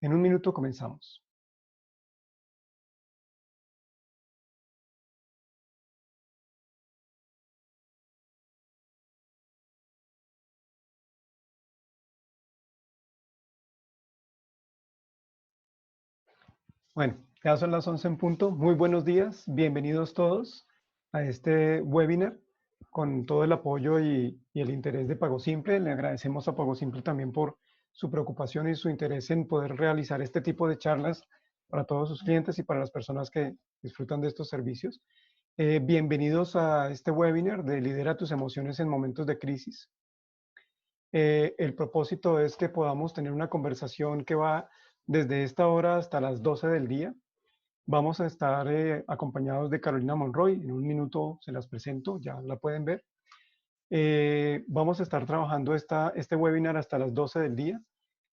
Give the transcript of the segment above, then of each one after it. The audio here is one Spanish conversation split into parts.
En un minuto comenzamos. Bueno, ya son las 11 en punto. Muy buenos días, bienvenidos todos a este webinar con todo el apoyo y el interés de Pago Simple. Le agradecemos a Pago Simple también por su preocupación y su interés en poder realizar este tipo de charlas para todos sus clientes y para las personas que disfrutan de estos servicios. Bienvenidos a este webinar de Lidera tus emociones en momentos de crisis. El propósito es que podamos tener una conversación que va desde esta hora hasta las 12 del día. Vamos a estar acompañados de Carolina Monroy. En un minuto se las presento, ya la pueden ver. Vamos a estar trabajando este webinar hasta las 12 del día.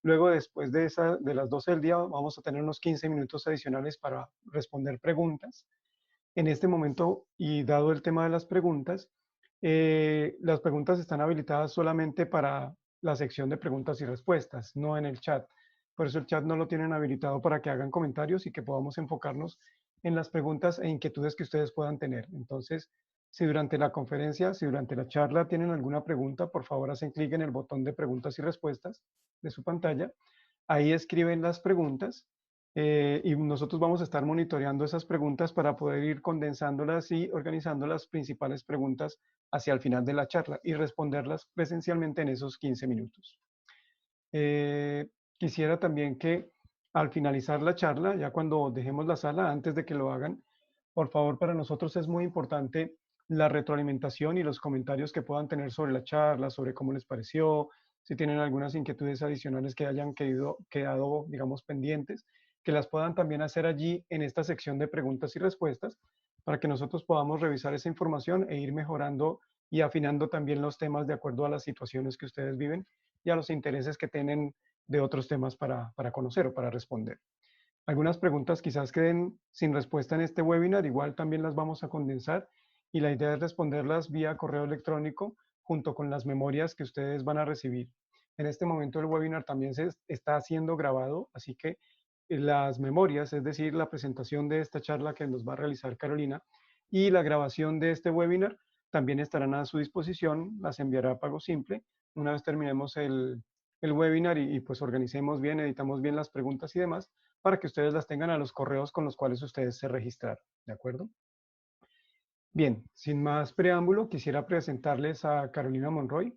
Luego, después de las 12 del día, vamos a tener unos 15 minutos adicionales para responder preguntas. En este momento, y dado el tema de las preguntas están habilitadas solamente para la sección de preguntas y respuestas, no en el chat. Por eso el chat no lo tienen habilitado para que hagan comentarios y que podamos enfocarnos en las preguntas e inquietudes que ustedes puedan tener. Entonces, si durante la conferencia, si durante la charla tienen alguna pregunta, por favor hacen clic en el botón de preguntas y respuestas de su pantalla. Ahí escriben las preguntas y nosotros vamos a estar monitoreando esas preguntas para poder ir condensándolas y organizando las principales preguntas hacia el final de la charla y responderlas presencialmente en esos 15 minutos. Quisiera también que al finalizar la charla, ya cuando dejemos la sala, antes de que lo hagan, por favor, para nosotros es muy importante la retroalimentación y los comentarios que puedan tener sobre la charla, sobre cómo les pareció, si tienen algunas inquietudes adicionales que hayan quedado, digamos, pendientes, que las puedan también hacer allí en esta sección de preguntas y respuestas, para que nosotros podamos revisar esa información e ir mejorando y afinando también los temas de acuerdo a las situaciones que ustedes viven y a los intereses que tienen de otros temas para conocer o para responder. Algunas preguntas quizás queden sin respuesta en este webinar, igual también las vamos a condensar y la idea es responderlas vía correo electrónico junto con las memorias que ustedes van a recibir. En este momento el webinar también se está siendo grabado, así que las memorias, es decir, la presentación de esta charla que nos va a realizar Carolina y la grabación de este webinar también estarán a su disposición, las enviará a Pago Simple. Una vez terminemos el webinar y pues organicemos bien, editamos bien las preguntas y demás, para que ustedes las tengan a los correos con los cuales ustedes se registraron, ¿de acuerdo? Bien, sin más preámbulo, quisiera presentarles a Carolina Monroy.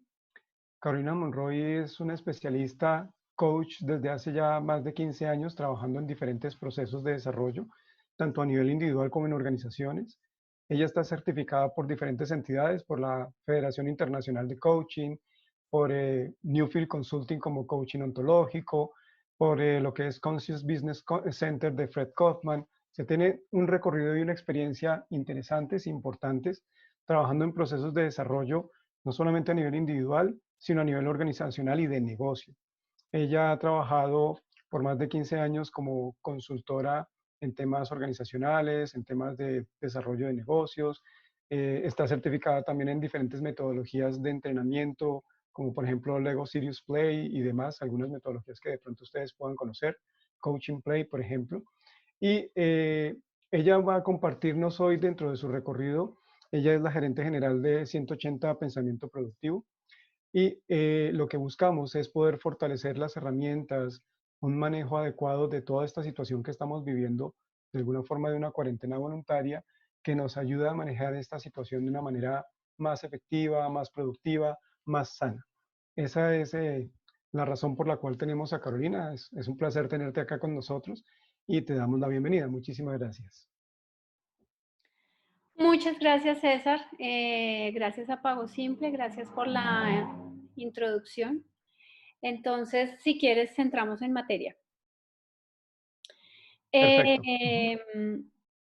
Carolina Monroy es una especialista coach desde hace ya más de 15 años trabajando en diferentes procesos de desarrollo, tanto a nivel individual como en organizaciones. Ella está certificada por diferentes entidades, por la Federación Internacional de Coaching, por Newfield Consulting como coaching ontológico, por lo que es Conscious Business Center de Fred Kaufman. Se tiene un recorrido y una experiencia interesantes e importantes trabajando en procesos de desarrollo, no solamente a nivel individual, sino a nivel organizacional y de negocio. Ella ha trabajado por más de 15 años como consultora en temas organizacionales, en temas de desarrollo de negocios. Está certificada también en diferentes metodologías de entrenamiento, como por ejemplo Lego Serious Play y demás, algunas metodologías que de pronto ustedes puedan conocer, Coaching Play, por ejemplo. Y ella va a compartirnos hoy dentro de su recorrido. Ella es la gerente general de 180 Pensamiento Productivo y lo que buscamos es poder fortalecer las herramientas, un manejo adecuado de toda esta situación que estamos viviendo, de alguna forma de una cuarentena voluntaria, que nos ayuda a manejar esta situación de una manera más efectiva, más productiva, más sana. Esa es la razón por la cual tenemos a Carolina. Es un placer tenerte acá con nosotros y te damos la bienvenida. Muchísimas gracias. Muchas gracias, César. Gracias a Pago Simple, gracias por la introducción. Entonces, si quieres, entramos en materia. Perfecto. Ujú.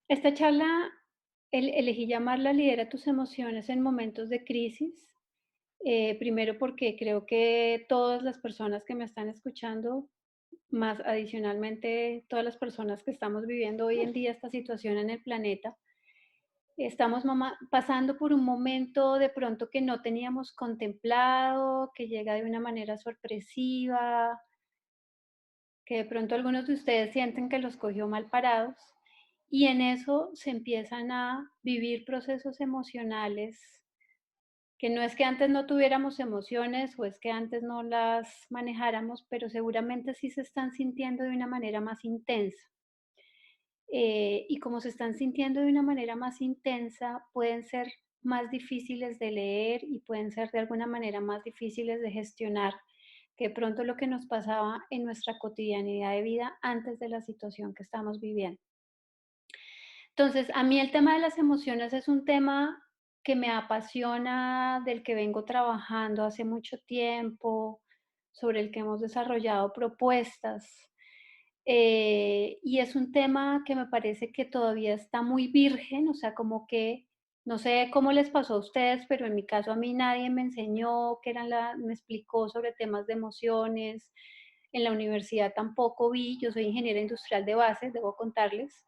Esta charla elegí llamarla Lidera tus emociones en momentos de crisis. Primero porque creo que todas las personas que me están escuchando, más adicionalmente todas las personas que estamos viviendo hoy en día esta situación en el planeta, estamos pasando por un momento de pronto que no teníamos contemplado, que llega de una manera sorpresiva, que de pronto algunos de ustedes sienten que los cogió mal parados y en eso se empiezan a vivir procesos emocionales que no es que antes no tuviéramos emociones o es que antes no las manejáramos, pero seguramente sí se están sintiendo de una manera más intensa. Y como se están sintiendo de una manera más intensa, pueden ser más difíciles de leer y pueden ser de alguna manera más difíciles de gestionar que de pronto lo que nos pasaba en nuestra cotidianidad de vida antes de la situación que estamos viviendo. Entonces, a mí el tema de las emociones es un tema que me apasiona, del que vengo trabajando hace mucho tiempo, sobre el que hemos desarrollado propuestas. Y es un tema que me parece que todavía está muy virgen, o sea, como que no sé cómo les pasó a ustedes, pero en mi caso a mí nadie me enseñó, me explicó sobre temas de emociones. En la universidad tampoco vi, yo soy ingeniera industrial de base, debo contarles.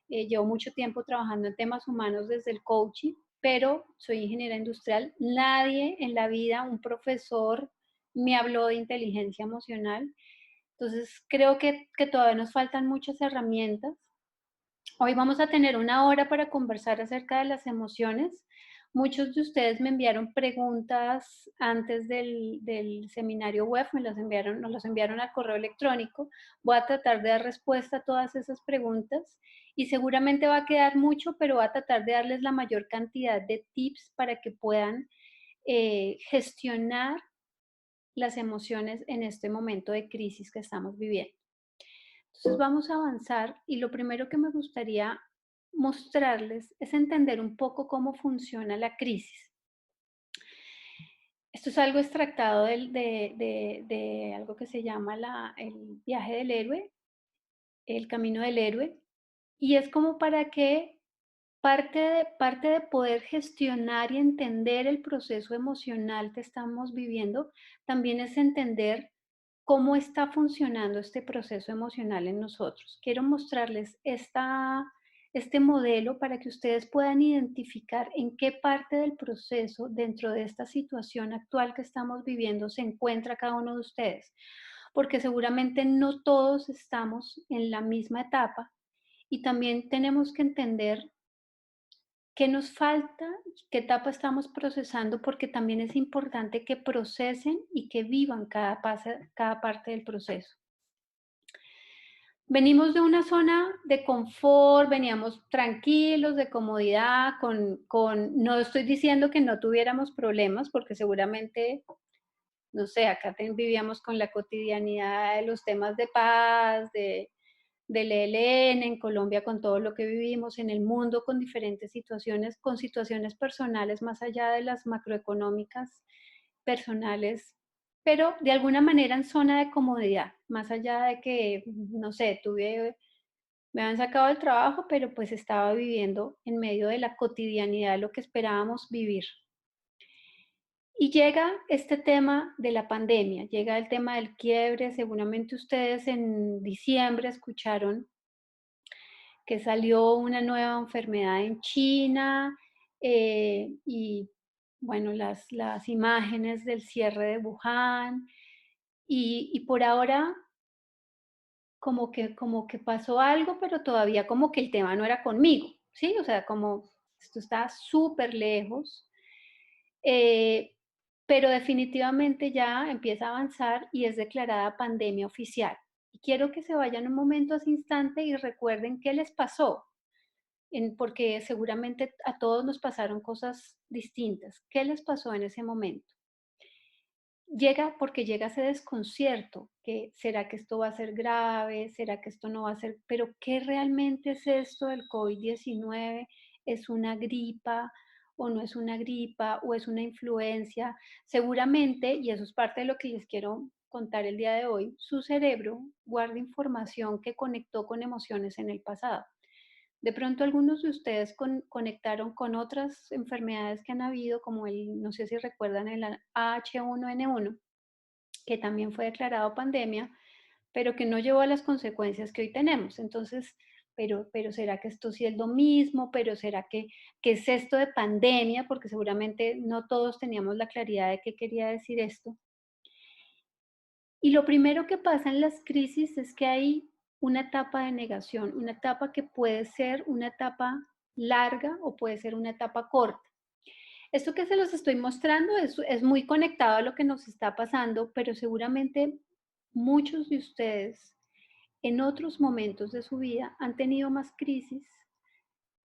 Llevo mucho tiempo trabajando en temas humanos desde el coaching, pero soy ingeniera industrial. Nadie en la vida, un profesor, me habló de inteligencia emocional. Entonces, creo que todavía nos faltan muchas herramientas. Hoy vamos a tener una hora para conversar acerca de las emociones. Muchos de ustedes me enviaron preguntas antes del seminario web, nos los enviaron al correo electrónico. Voy a tratar de dar respuesta a todas esas preguntas y seguramente va a quedar mucho, pero voy a tratar de darles la mayor cantidad de tips para que puedan gestionar las emociones en este momento de crisis que estamos viviendo. Entonces vamos a avanzar y lo primero que me gustaría mostrarles es entender un poco cómo funciona la crisis. Esto es algo extractado de algo que se llama el viaje del héroe, el camino del héroe, y es como para que parte de poder gestionar y entender el proceso emocional que estamos viviendo, también es entender cómo está funcionando este proceso emocional en nosotros. Quiero mostrarles este modelo para que ustedes puedan identificar en qué parte del proceso dentro de esta situación actual que estamos viviendo se encuentra cada uno de ustedes, porque seguramente no todos estamos en la misma etapa y también tenemos que entender qué nos falta, qué etapa estamos procesando, porque también es importante que procesen y que vivan cada parte del proceso. Venimos de una zona de confort, veníamos tranquilos, de comodidad, no estoy diciendo que no tuviéramos problemas, porque seguramente, no sé, acá vivíamos con la cotidianidad de los temas de paz, del ELN, en Colombia con todo lo que vivimos, en el mundo con diferentes situaciones, con situaciones personales más allá de las macroeconómicas personales, pero de alguna manera en zona de comodidad, más allá de que, no sé, me habían sacado del trabajo, pero pues estaba viviendo en medio de la cotidianidad lo que esperábamos vivir. Y llega este tema de la pandemia, llega el tema del quiebre, seguramente ustedes en diciembre escucharon que salió una nueva enfermedad en China y bueno, las imágenes del cierre de Wuhan y por ahora como que pasó algo, pero todavía como que el tema no era conmigo, ¿sí? O sea, como esto está súper lejos, eh, pero definitivamente ya empieza a avanzar y es declarada pandemia oficial. Y quiero que se vayan un momento a ese instante y recuerden qué les pasó, porque seguramente a todos nos pasaron cosas distintas. ¿Qué les pasó en ese momento? Llega porque llega ese desconcierto, que será que esto va a ser grave, será que esto no va a ser, pero ¿qué realmente es esto del COVID-19? ¿Es una gripa o no es una gripa o es una influencia? Seguramente, y eso es parte de lo que les quiero contar el día de hoy, su cerebro guarda información que conectó con emociones en el pasado. De pronto algunos de ustedes conectaron con otras enfermedades que han habido, como no sé si recuerdan el H1N1, que también fue declarado pandemia, pero que no llevó a las consecuencias que hoy tenemos. Entonces, pero ¿será que esto sí es lo mismo? ¿Pero será que es esto de pandemia? Porque seguramente no todos teníamos la claridad de qué quería decir esto. Y lo primero que pasa en las crisis es que hay una etapa de negación, una etapa que puede ser una etapa larga o puede ser una etapa corta. Esto que se los estoy mostrando es muy conectado a lo que nos está pasando, pero seguramente muchos de ustedes en otros momentos de su vida han tenido más crisis,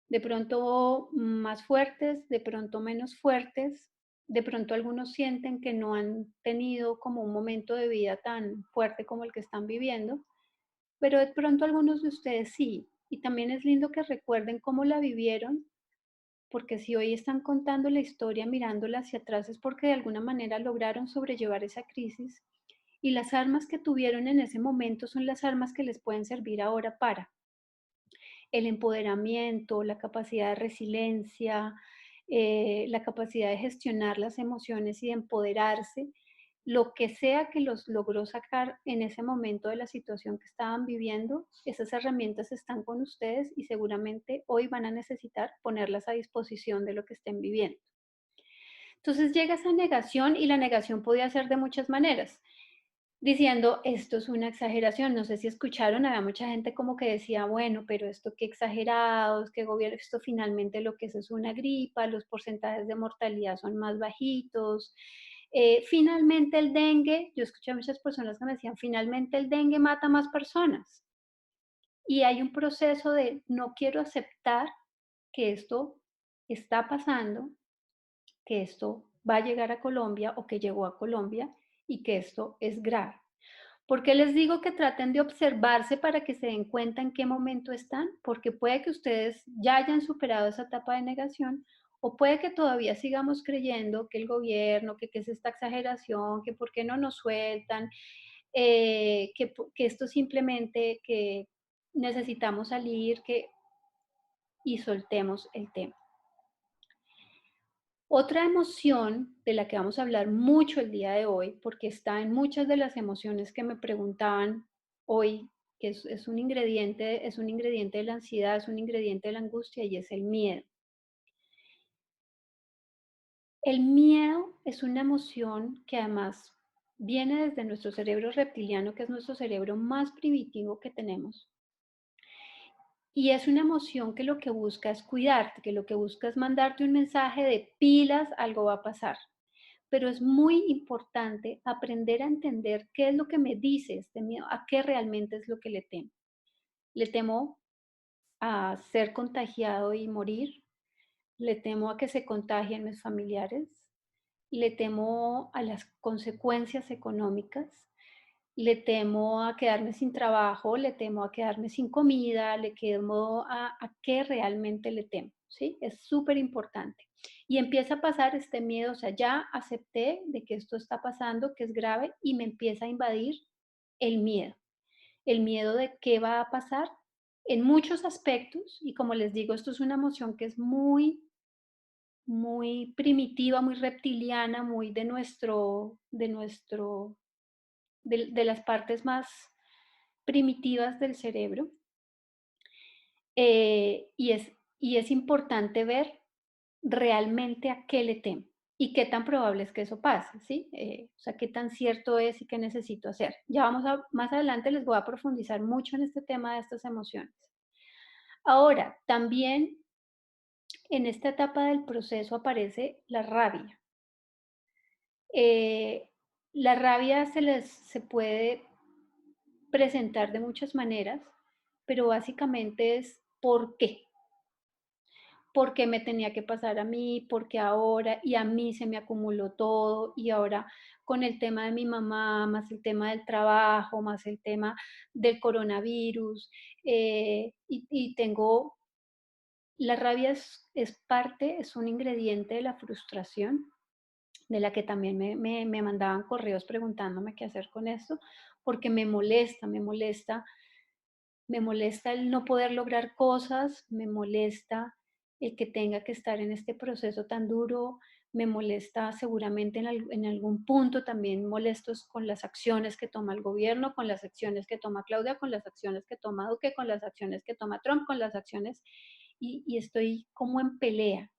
de pronto más fuertes, de pronto menos fuertes, de pronto algunos sienten que no han tenido como un momento de vida tan fuerte como el que están viviendo, pero de pronto algunos de ustedes sí. Y también es lindo que recuerden cómo la vivieron, porque si hoy están contando la historia mirándola hacia atrás es porque de alguna manera lograron sobrellevar esa crisis y las armas que tuvieron en ese momento son las armas que les pueden servir ahora para el empoderamiento, la capacidad de resiliencia, la capacidad de gestionar las emociones y de empoderarse, lo que sea que los logró sacar en ese momento de la situación que estaban viviendo, esas herramientas están con ustedes y seguramente hoy van a necesitar ponerlas a disposición de lo que estén viviendo. Entonces llega esa negación y la negación podía ser de muchas maneras diciendo, esto es una exageración. No sé si escucharon, había mucha gente como que decía, bueno, pero esto qué exagerados, qué gobierno, esto finalmente lo que es una gripa, los porcentajes de mortalidad son más bajitos. Finalmente el dengue, yo escuché a muchas personas que me decían, finalmente el dengue mata más personas. Y hay un proceso de no quiero aceptar que esto está pasando, que esto va a llegar a Colombia o que llegó a Colombia y que esto es grave. ¿Por qué les digo que traten de observarse para que se den cuenta en qué momento están? Porque puede que ustedes ya hayan superado esa etapa de negación o puede que todavía sigamos creyendo que el gobierno, que es esta exageración, que por qué no nos sueltan, que esto simplemente, que necesitamos salir y soltemos el tema. Otra emoción de la que vamos a hablar mucho el día de hoy, porque está en muchas de las emociones que me preguntaban hoy, que es un ingrediente de la ansiedad, es un ingrediente de la angustia y es el miedo. El miedo es una emoción que además viene desde nuestro cerebro reptiliano, que es nuestro cerebro más primitivo que tenemos. Y es una emoción que lo que busca es cuidarte, que lo que busca es mandarte un mensaje de pilas, algo va a pasar. Pero es muy importante aprender a entender qué es lo que me dice este miedo, a qué realmente es lo que le temo. Le temo a ser contagiado y morir, le temo a que se contagien mis familiares, le temo a las consecuencias económicas, le temo a quedarme sin trabajo, le temo a quedarme sin comida, le temo a qué realmente le temo, ¿sí? Es súper importante. Y empieza a pasar este miedo, o sea, ya acepté de que esto está pasando, que es grave, y me empieza a invadir el miedo de qué va a pasar en muchos aspectos, y como les digo, esto es una emoción que es muy primitiva, muy reptiliana, muy de las partes más primitivas del cerebro. Y es importante ver realmente a qué le temo y qué tan probable es que eso pase, ¿sí? O sea, qué tan cierto es y qué necesito hacer. Más adelante les voy a profundizar mucho en este tema de estas emociones. Ahora, también en esta etapa del proceso aparece la rabia. Eh, la rabia se puede presentar de muchas maneras, pero básicamente es ¿por qué? ¿Por qué me tenía que pasar a mí? ¿Por qué ahora? Y a mí se me acumuló todo y ahora con el tema de mi mamá, más el tema del trabajo, más el tema del coronavirus, y tengo, la rabia es parte, es un ingrediente de la frustración, de la que también me mandaban correos preguntándome qué hacer con esto, porque me molesta el no poder lograr cosas, me molesta el que tenga que estar en este proceso tan duro, me molesta seguramente en algún punto también molestos con las acciones que toma el gobierno, con las acciones que toma Claudia, con las acciones que toma Duque, con las acciones que toma Trump, con las acciones, y estoy como en pelea.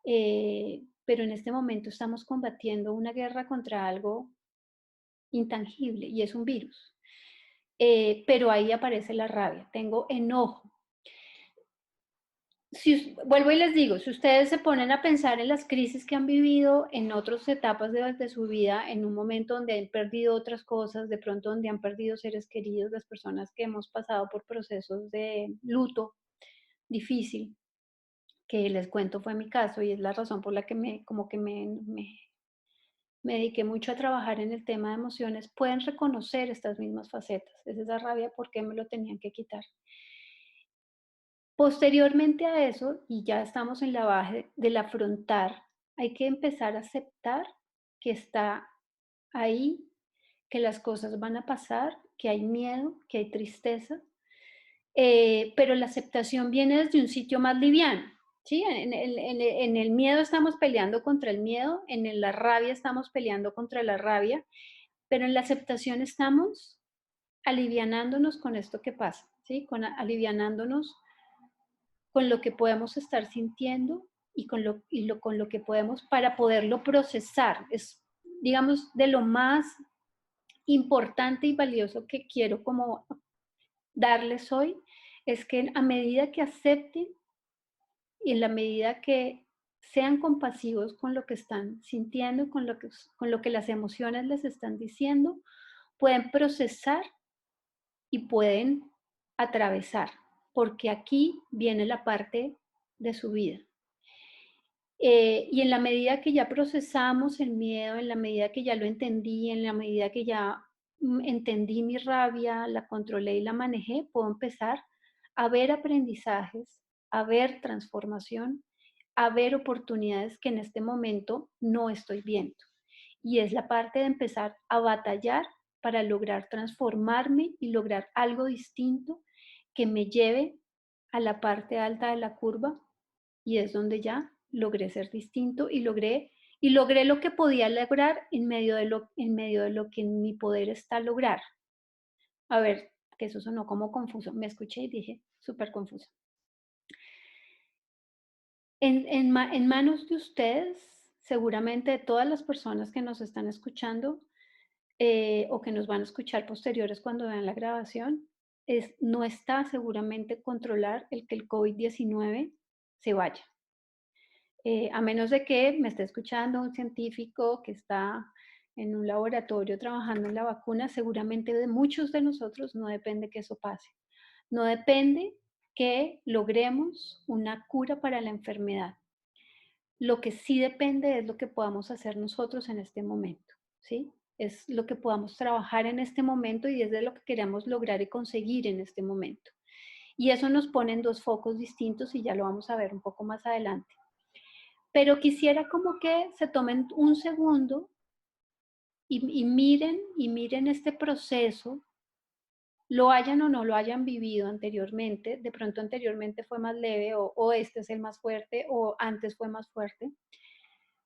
Pero en este momento estamos combatiendo una guerra contra algo intangible y es un virus. Pero ahí aparece la rabia, tengo enojo. Vuelvo y les digo, si ustedes se ponen a pensar en las crisis que han vivido en otras etapas de su vida, en un momento donde han perdido otras cosas, de pronto donde han perdido seres queridos, las personas que hemos pasado por procesos de luto difícil, que les cuento fue mi caso y es la razón por la que me dediqué mucho a trabajar en el tema de emociones, pueden reconocer estas mismas facetas. Es esa rabia, ¿por qué me lo tenían que quitar? Posteriormente a eso, y ya estamos en la base del afrontar, hay que empezar a aceptar que está ahí, que las cosas van a pasar, que hay miedo, que hay tristeza, pero la aceptación viene desde un sitio más liviano, ¿sí? En el miedo estamos peleando contra el miedo, la rabia estamos peleando contra la rabia, pero en la aceptación estamos alivianándonos con esto que pasa, ¿sí? Alivianándonos con lo que podemos estar sintiendo y con lo que podemos para poderlo procesar. Es, digamos, de lo más importante y valioso que quiero como darles hoy, es que a medida que acepten y en la medida que sean compasivos con lo que están sintiendo, con lo que las emociones les están diciendo, pueden procesar y pueden atravesar, porque aquí viene la parte de su vida. Y en la medida que ya procesamos el miedo, en la medida que ya lo entendí, en la medida que ya entendí mi rabia, la controlé y la manejé, puedo empezar a ver aprendizajes, a ver transformación, a ver oportunidades que en este momento no estoy viendo. Y es la parte de empezar a batallar para lograr transformarme y lograr algo distinto que me lleve a la parte alta de la curva, y es donde ya logré ser distinto y logré lo que podía lograr en medio de lo que en mi poder está lograr. A ver, que eso sonó como confuso. Me escuché y dije, súper confuso. En manos de ustedes, seguramente de todas las personas que nos están escuchando, o que nos van a escuchar posteriores cuando vean la grabación, no está seguramente controlar el que el COVID-19 se vaya. A menos de que me esté escuchando un científico que está en un laboratorio trabajando en la vacuna, seguramente de muchos de nosotros no depende que eso pase. No depende que logremos una cura para la enfermedad. Lo que sí depende es lo que podamos hacer nosotros en este momento, ¿sí? Es lo que podamos trabajar en este momento y es de lo que queremos lograr y conseguir en este momento. Y eso nos pone en dos focos distintos y ya lo vamos a ver un poco más adelante. Pero quisiera como que se tomen un segundo y miren este proceso, lo hayan o no lo hayan vivido anteriormente, de pronto anteriormente fue más leve o este es el más fuerte o antes fue más fuerte,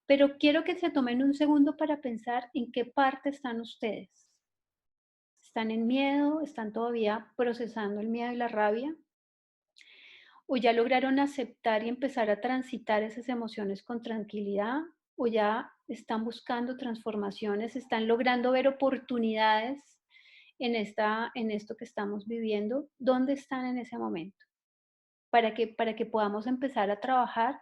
pero quiero que se tomen un segundo para pensar en qué parte están ustedes. ¿Están en miedo? ¿Están todavía procesando el miedo y la rabia? ¿O ya lograron aceptar y empezar a transitar esas emociones con tranquilidad? ¿O ya están buscando transformaciones, están logrando ver oportunidades en esto que estamos viviendo? ¿Dónde están en ese momento? Para que podamos empezar a trabajar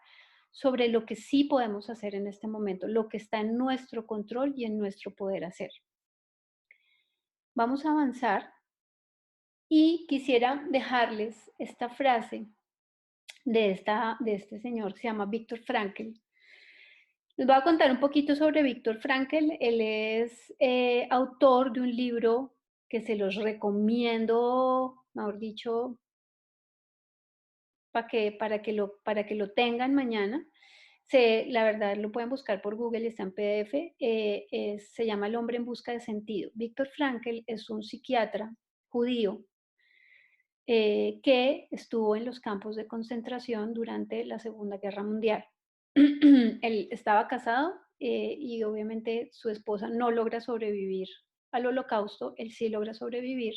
sobre lo que sí podemos hacer en este momento, lo que está en nuestro control y en nuestro poder hacer. Vamos a avanzar y quisiera dejarles esta frase de este señor que se llama Viktor Frankl. Les voy a contar un poquito sobre Viktor Frankl. Él es autor de un libro que se los recomiendo, mejor dicho, para que lo tengan mañana. La verdad lo pueden buscar por Google, está en PDF. Se llama El hombre en busca de sentido. Viktor Frankl es un psiquiatra judío que estuvo en los campos de concentración durante la Segunda Guerra Mundial. Él estaba casado y obviamente su esposa no logra sobrevivir al holocausto, él sí logra sobrevivir.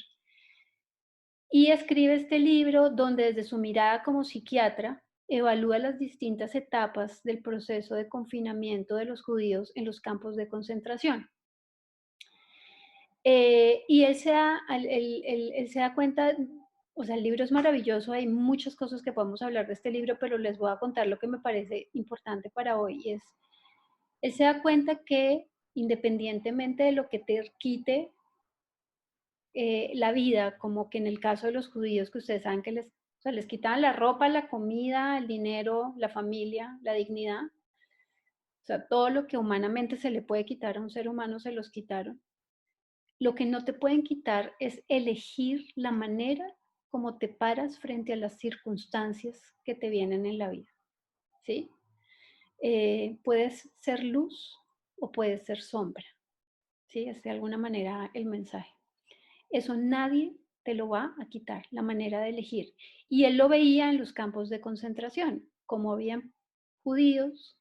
Y escribe este libro donde desde su mirada como psiquiatra evalúa las distintas etapas del proceso de confinamiento de los judíos en los campos de concentración. Y él se da cuenta, o sea, el libro es maravilloso, hay muchas cosas que podemos hablar de este libro, pero les voy a contar lo que me parece importante para hoy, y es, él se da cuenta que independientemente de lo que te quite la vida, como que en el caso de los judíos, que ustedes saben que les, o sea, les quitaban la ropa, la comida, el dinero, la familia, la dignidad, o sea, todo lo que humanamente se le puede quitar a un ser humano se los quitaron. Lo que no te pueden quitar es elegir la manera como te paras frente a las circunstancias que te vienen en la vida, ¿sí? Puedes ser luz o puedes ser sombra, ¿sí? Es de alguna manera el mensaje. Eso nadie te lo va a quitar, la manera de elegir. Y él lo veía en los campos de concentración, como habían judíos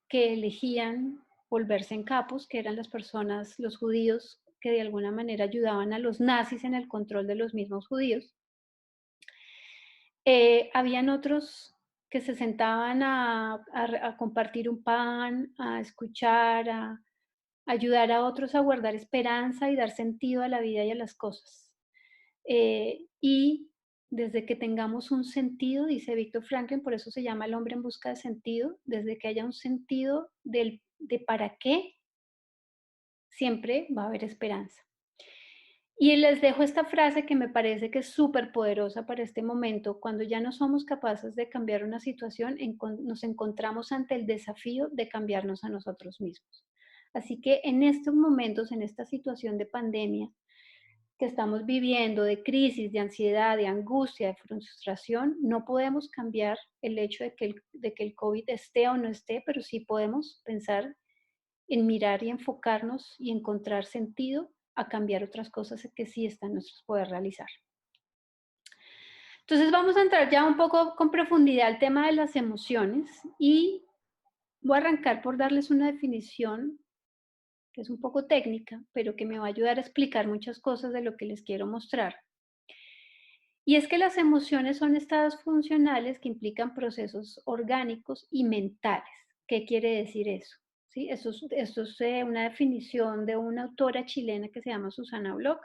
que elegían volverse en capos, que eran las personas, los judíos que de alguna manera ayudaban a los nazis en el control de los mismos judíos. Habían otros que se sentaban a compartir un pan, a escuchar, a ayudar a otros a guardar esperanza y dar sentido a la vida y a las cosas. Y desde que tengamos un sentido, dice Víctor Franklin, por eso se llama El hombre en busca de sentido, desde que haya un sentido de para qué, siempre va a haber esperanza. Y les dejo esta frase que me parece que es súper poderosa para este momento. Cuando ya no somos capaces de cambiar una situación, nos encontramos ante el desafío de cambiarnos a nosotros mismos. Así que en estos momentos, en esta situación de pandemia que estamos viviendo, de crisis, de ansiedad, de angustia, de frustración, no podemos cambiar el hecho de que el COVID esté o no esté, pero sí podemos pensar en mirar y enfocarnos y encontrar sentido a cambiar otras cosas que sí están en nuestros poder realizar. Entonces vamos a entrar ya un poco con profundidad al tema de las emociones y voy a arrancar por darles una definición que es un poco técnica, pero que me va a ayudar a explicar muchas cosas de lo que les quiero mostrar. Y es que las emociones son estados funcionales que implican procesos orgánicos y mentales. ¿Qué quiere decir eso? ¿Sí? Esto es una definición de una autora chilena que se llama Susana Bloch,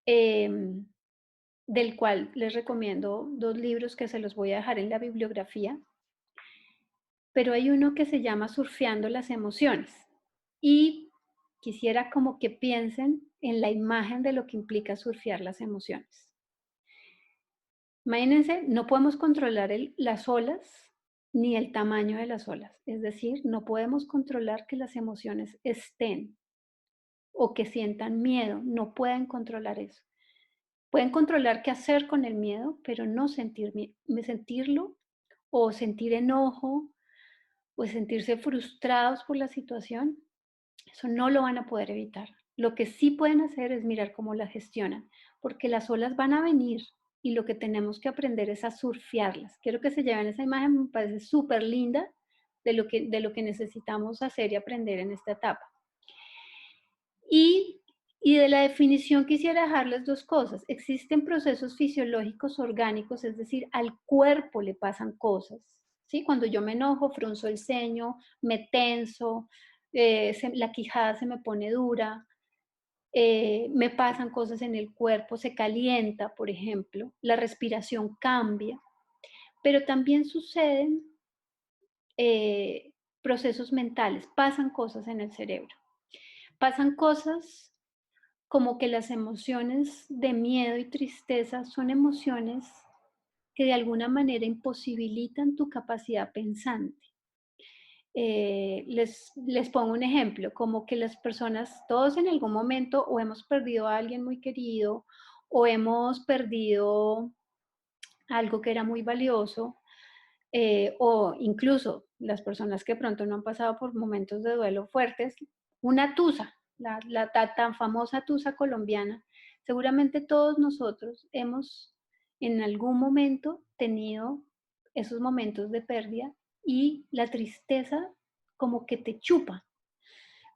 em, del cual les recomiendo dos libros que se los voy a dejar en la bibliografía, pero hay uno que se llama Surfeando las emociones. Y quisiera como que piensen en la imagen de lo que implica surfear las emociones. Imagínense, no podemos controlar las olas ni el tamaño de las olas. Es decir, no podemos controlar que las emociones estén o que sientan miedo. No pueden controlar eso. Pueden controlar qué hacer con el miedo, pero no sentirlo o sentir enojo o sentirse frustrados por la situación. Eso no lo van a poder evitar. Lo que sí pueden hacer es mirar cómo la gestionan, porque las olas van a venir y lo que tenemos que aprender es a surfearlas. Quiero que se lleven esa imagen, me parece súper linda de lo que necesitamos hacer y aprender en esta etapa. Y, y de la definición quisiera dejarles dos cosas. Existen procesos fisiológicos orgánicos, es decir, al cuerpo le pasan cosas. ¿Sí? Cuando yo me enojo, frunzo el ceño, me tenso, la quijada se me pone dura, me pasan cosas en el cuerpo, se calienta, por ejemplo, la respiración cambia, pero también suceden procesos mentales, pasan cosas en el cerebro, pasan cosas como que las emociones de miedo y tristeza son emociones que de alguna manera imposibilitan tu capacidad pensante. Les pongo un ejemplo, como que las personas, todos en algún momento o hemos perdido a alguien muy querido o hemos perdido algo que era muy valioso, o incluso las personas que pronto no han pasado por momentos de duelo fuertes, una tusa, la tan famosa tusa colombiana, seguramente todos nosotros hemos en algún momento tenido esos momentos de pérdida y la tristeza como que te chupa,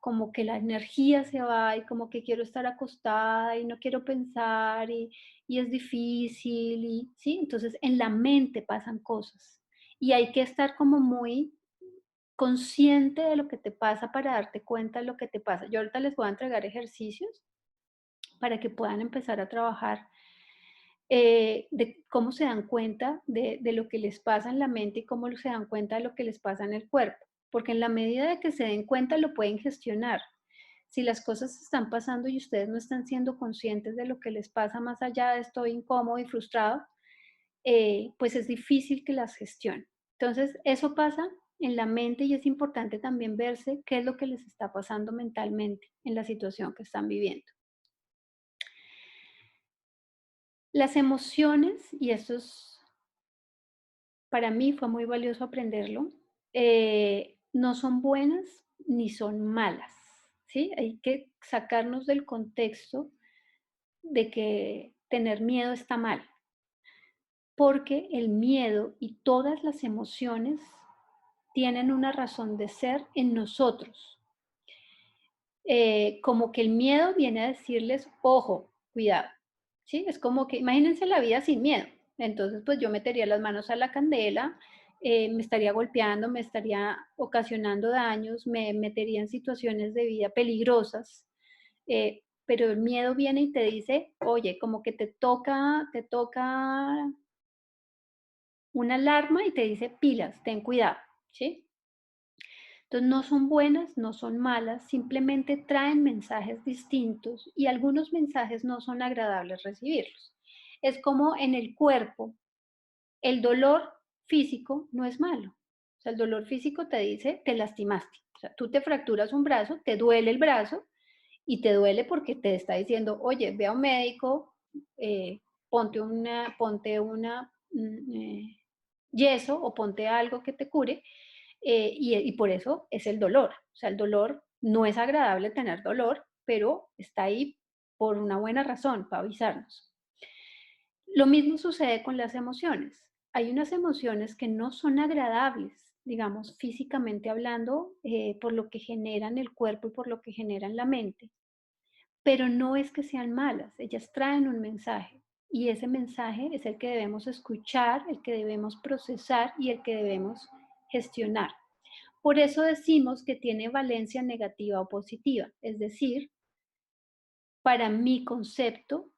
como que la energía se va y como que quiero estar acostada y no quiero pensar y es difícil y, ¿sí? Entonces en la mente pasan cosas y hay que estar como muy consciente de lo que te pasa para darte cuenta de lo que te pasa. Yo ahorita les voy a entregar ejercicios para que puedan empezar a trabajar de cómo se dan cuenta de lo que les pasa en la mente y cómo se dan cuenta de lo que les pasa en el cuerpo. Porque en la medida de que se den cuenta lo pueden gestionar. Si las cosas están pasando y ustedes no están siendo conscientes de lo que les pasa más allá de estoy incómodo y frustrado, pues es difícil que las gestionen. Entonces, eso pasa en la mente y es importante también verse qué es lo que les está pasando mentalmente en la situación que están viviendo. Las emociones, y esto es, para mí fue muy valioso aprenderlo, no son buenas ni son malas, ¿sí? Hay que sacarnos del contexto de que tener miedo está mal, porque el miedo y todas las emociones tienen una razón de ser en nosotros. Como que el miedo viene a decirles, ojo, cuidado, ¿sí? Es como que, imagínense la vida sin miedo. Entonces, pues yo metería las manos a la candela, me estaría golpeando, me estaría ocasionando daños, me metería en situaciones de vida peligrosas. Pero el miedo viene y te dice, oye, como que te toca una alarma y te dice, pilas, ten cuidado, ¿sí? Entonces no son buenas, no son malas, simplemente traen mensajes distintos y algunos mensajes no son agradables recibirlos. Es como en el cuerpo, el dolor físico no es malo. O sea, el dolor físico te dice, te lastimaste. O sea, tú te fracturas un brazo, te duele el brazo y te duele porque te está diciendo, oye, ve a un médico, ponte una yeso o ponte algo que te cure, y por eso es el dolor. O sea, el dolor no es agradable tener dolor, pero está ahí por una buena razón, para avisarnos. Lo mismo sucede con las emociones. Hay unas emociones que no son agradables, digamos, físicamente hablando, por lo que generan el cuerpo y por lo que generan la mente, pero no es que sean malas, ellas traen un mensaje y ese mensaje es el que debemos escuchar, el que debemos procesar y el que debemos gestionar. Por eso decimos que tiene valencia negativa o positiva, es decir, para mi concepto,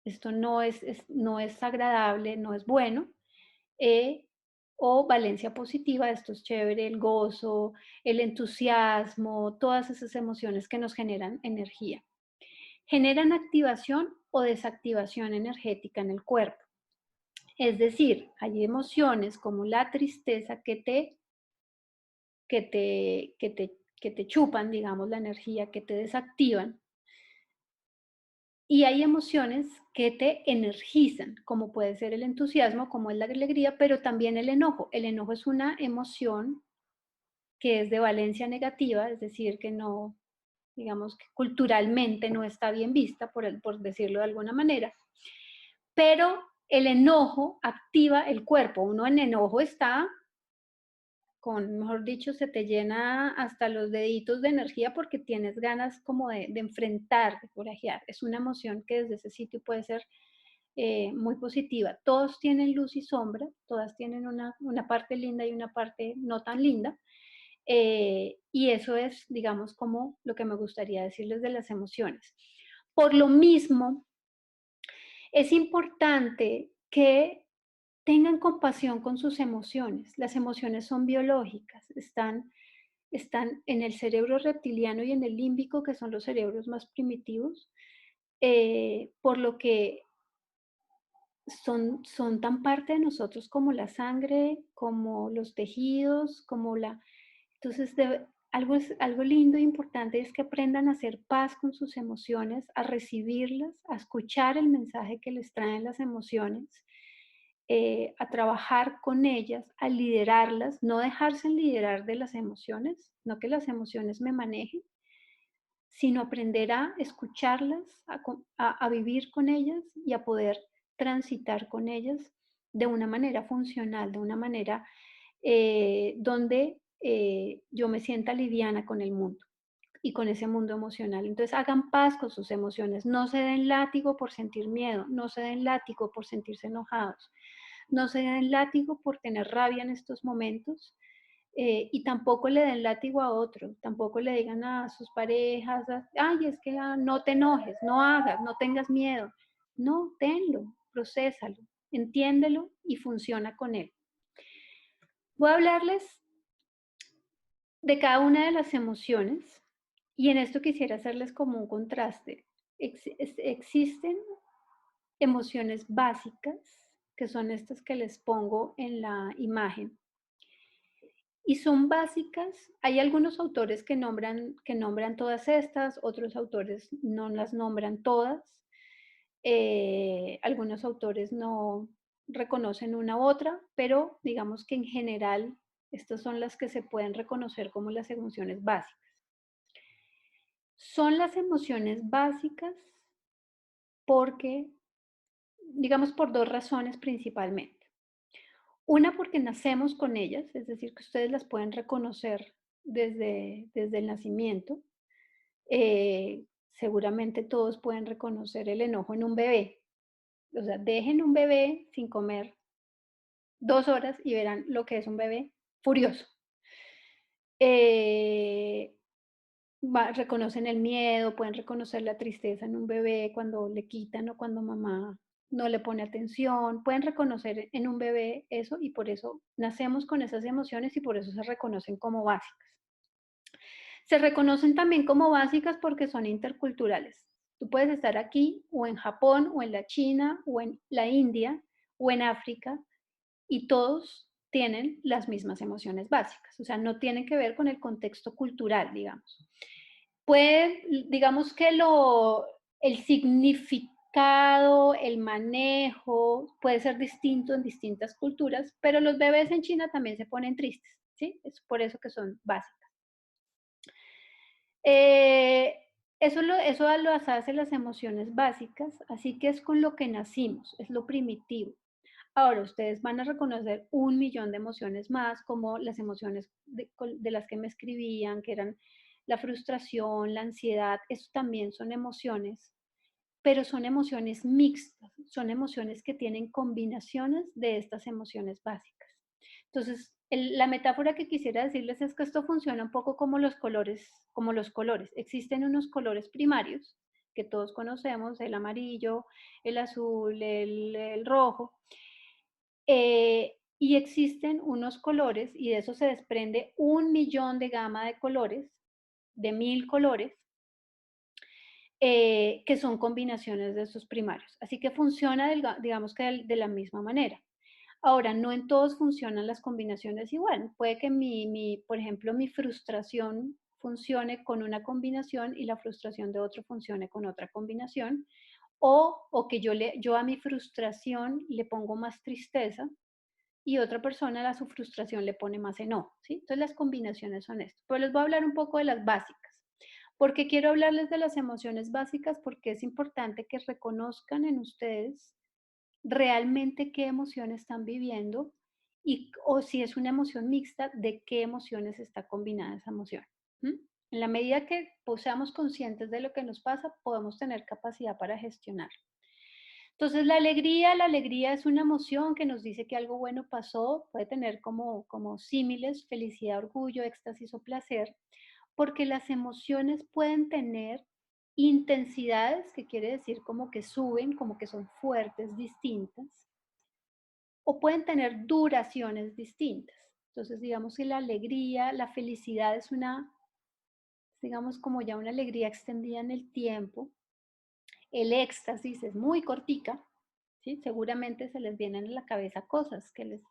esto no es agradable, no es bueno, eh, o valencia positiva, esto es chévere, el gozo, el entusiasmo, todas esas emociones que nos generan energía. Generan activación o desactivación energética en el cuerpo. Es decir, hay emociones como la tristeza que te chupan, digamos, la energía, que te desactivan. Y hay emociones que te energizan, como puede ser el entusiasmo, como es la alegría, pero también el enojo. El enojo es una emoción que es de valencia negativa, es decir, que no, digamos, que culturalmente no está bien vista, por decirlo de alguna manera. Pero el enojo activa el cuerpo. Uno en enojo está con, mejor dicho, se te llena hasta los deditos de energía porque tienes ganas como de enfrentar, de corajear. Es una emoción que desde ese sitio puede ser muy positiva. Todos tienen luz y sombra, todas tienen una parte linda y una parte no tan linda. Y eso es, digamos, como lo que me gustaría decirles de las emociones. Por lo mismo, es importante que tengan compasión con sus emociones. Las emociones son biológicas, están en el cerebro reptiliano y en el límbico, que son los cerebros más primitivos, por lo que son tan parte de nosotros como la sangre, como los tejidos, como la... Entonces, algo lindo e importante es que aprendan a hacer paz con sus emociones, a recibirlas, a escuchar el mensaje que les traen las emociones, a trabajar con ellas, a liderarlas, no dejarse liderar de las emociones, no que las emociones me manejen, sino aprender a escucharlas, a vivir con ellas y a poder transitar con ellas de una manera funcional, de una manera donde yo me sienta liviana con el mundo y con ese mundo emocional. Entonces hagan paz con sus emociones, no se den látigo por sentir miedo, no se den látigo por sentirse enojados, no se den látigo por tener rabia en estos momentos, Y tampoco le den látigo a otro, tampoco le digan a sus parejas, ay, es que no te enojes, no hagas, no tengas miedo. No, tenlo, procésalo, entiéndelo y funciona con él. Voy a hablarles de cada una de las emociones y en esto quisiera hacerles como un contraste. Existen emociones básicas, que son estas que les pongo en la imagen, y son básicas. Hay algunos autores que nombran todas estas, otros autores no las nombran todas. Algunos autores no reconocen una u otra, pero digamos que en general estas son las que se pueden reconocer como las emociones básicas. Son las emociones básicas porque, digamos, por dos razones principalmente. Una, porque nacemos con ellas, es decir, que ustedes las pueden reconocer desde el nacimiento. Seguramente todos pueden reconocer el enojo en un bebé. O sea, dejen un bebé sin comer 2 horas y verán lo que es un bebé furioso. Eh, Reconocen el miedo, pueden reconocer la tristeza en un bebé cuando le quitan o cuando mamá no le pone atención, pueden reconocer en un bebé eso y por eso nacemos con esas emociones y por eso se reconocen como básicas. Se reconocen también como básicas porque son interculturales. Tú puedes estar aquí o en Japón o en la China o en la India o en África y todos tienen las mismas emociones básicas, o sea, no tienen que ver con el contexto cultural, digamos. Digamos que el significado, el manejo puede ser distinto en distintas culturas, pero los bebés en China también se ponen tristes, ¿sí? Es por eso que son básicas. Eso lo hace las emociones básicas, así que es con lo que nacimos, es lo primitivo. Ahora, ustedes van a reconocer 1.000.000 de emociones más, como las emociones de las que me escribían, que eran la frustración, la ansiedad, eso también son emociones, pero son emociones mixtas, son emociones que tienen combinaciones de estas emociones básicas. Entonces, la metáfora que quisiera decirles es que esto funciona un poco como los colores, como los colores. Existen unos colores primarios que todos conocemos, el amarillo, el azul, el rojo, y existen unos colores, y de eso se desprende 1.000.000 de gama de colores, de 1.000 colores, que son combinaciones de estos primarios. Así que funciona, digamos que de la misma manera. Ahora, no en todos funcionan las combinaciones igual. Puede que por ejemplo, mi frustración funcione con una combinación y la frustración de otro funcione con otra combinación, o que yo a mi frustración le pongo más tristeza y otra persona a su frustración le pone más enojo, ¿sí? Entonces las combinaciones son esto. Pero les voy a hablar un poco de las básicas. ¿Por qué quiero hablarles de las emociones básicas? Porque es importante que reconozcan en ustedes realmente qué emoción están viviendo o si es una emoción mixta, de qué emociones está combinada esa emoción. ¿M? En la medida que seamos conscientes de lo que nos pasa, podemos tener capacidad para gestionar. Entonces, la alegría es una emoción que nos dice que algo bueno pasó, puede tener como símiles, felicidad, orgullo, éxtasis o placer, porque las emociones pueden tener intensidades, que quiere decir como que suben, como que son fuertes, distintas, o pueden tener duraciones distintas. Entonces, digamos que la alegría, la felicidad es digamos, como ya una alegría extendida en el tiempo. El éxtasis es muy cortica, ¿sí? Seguramente se les vienen a la cabeza cosas que les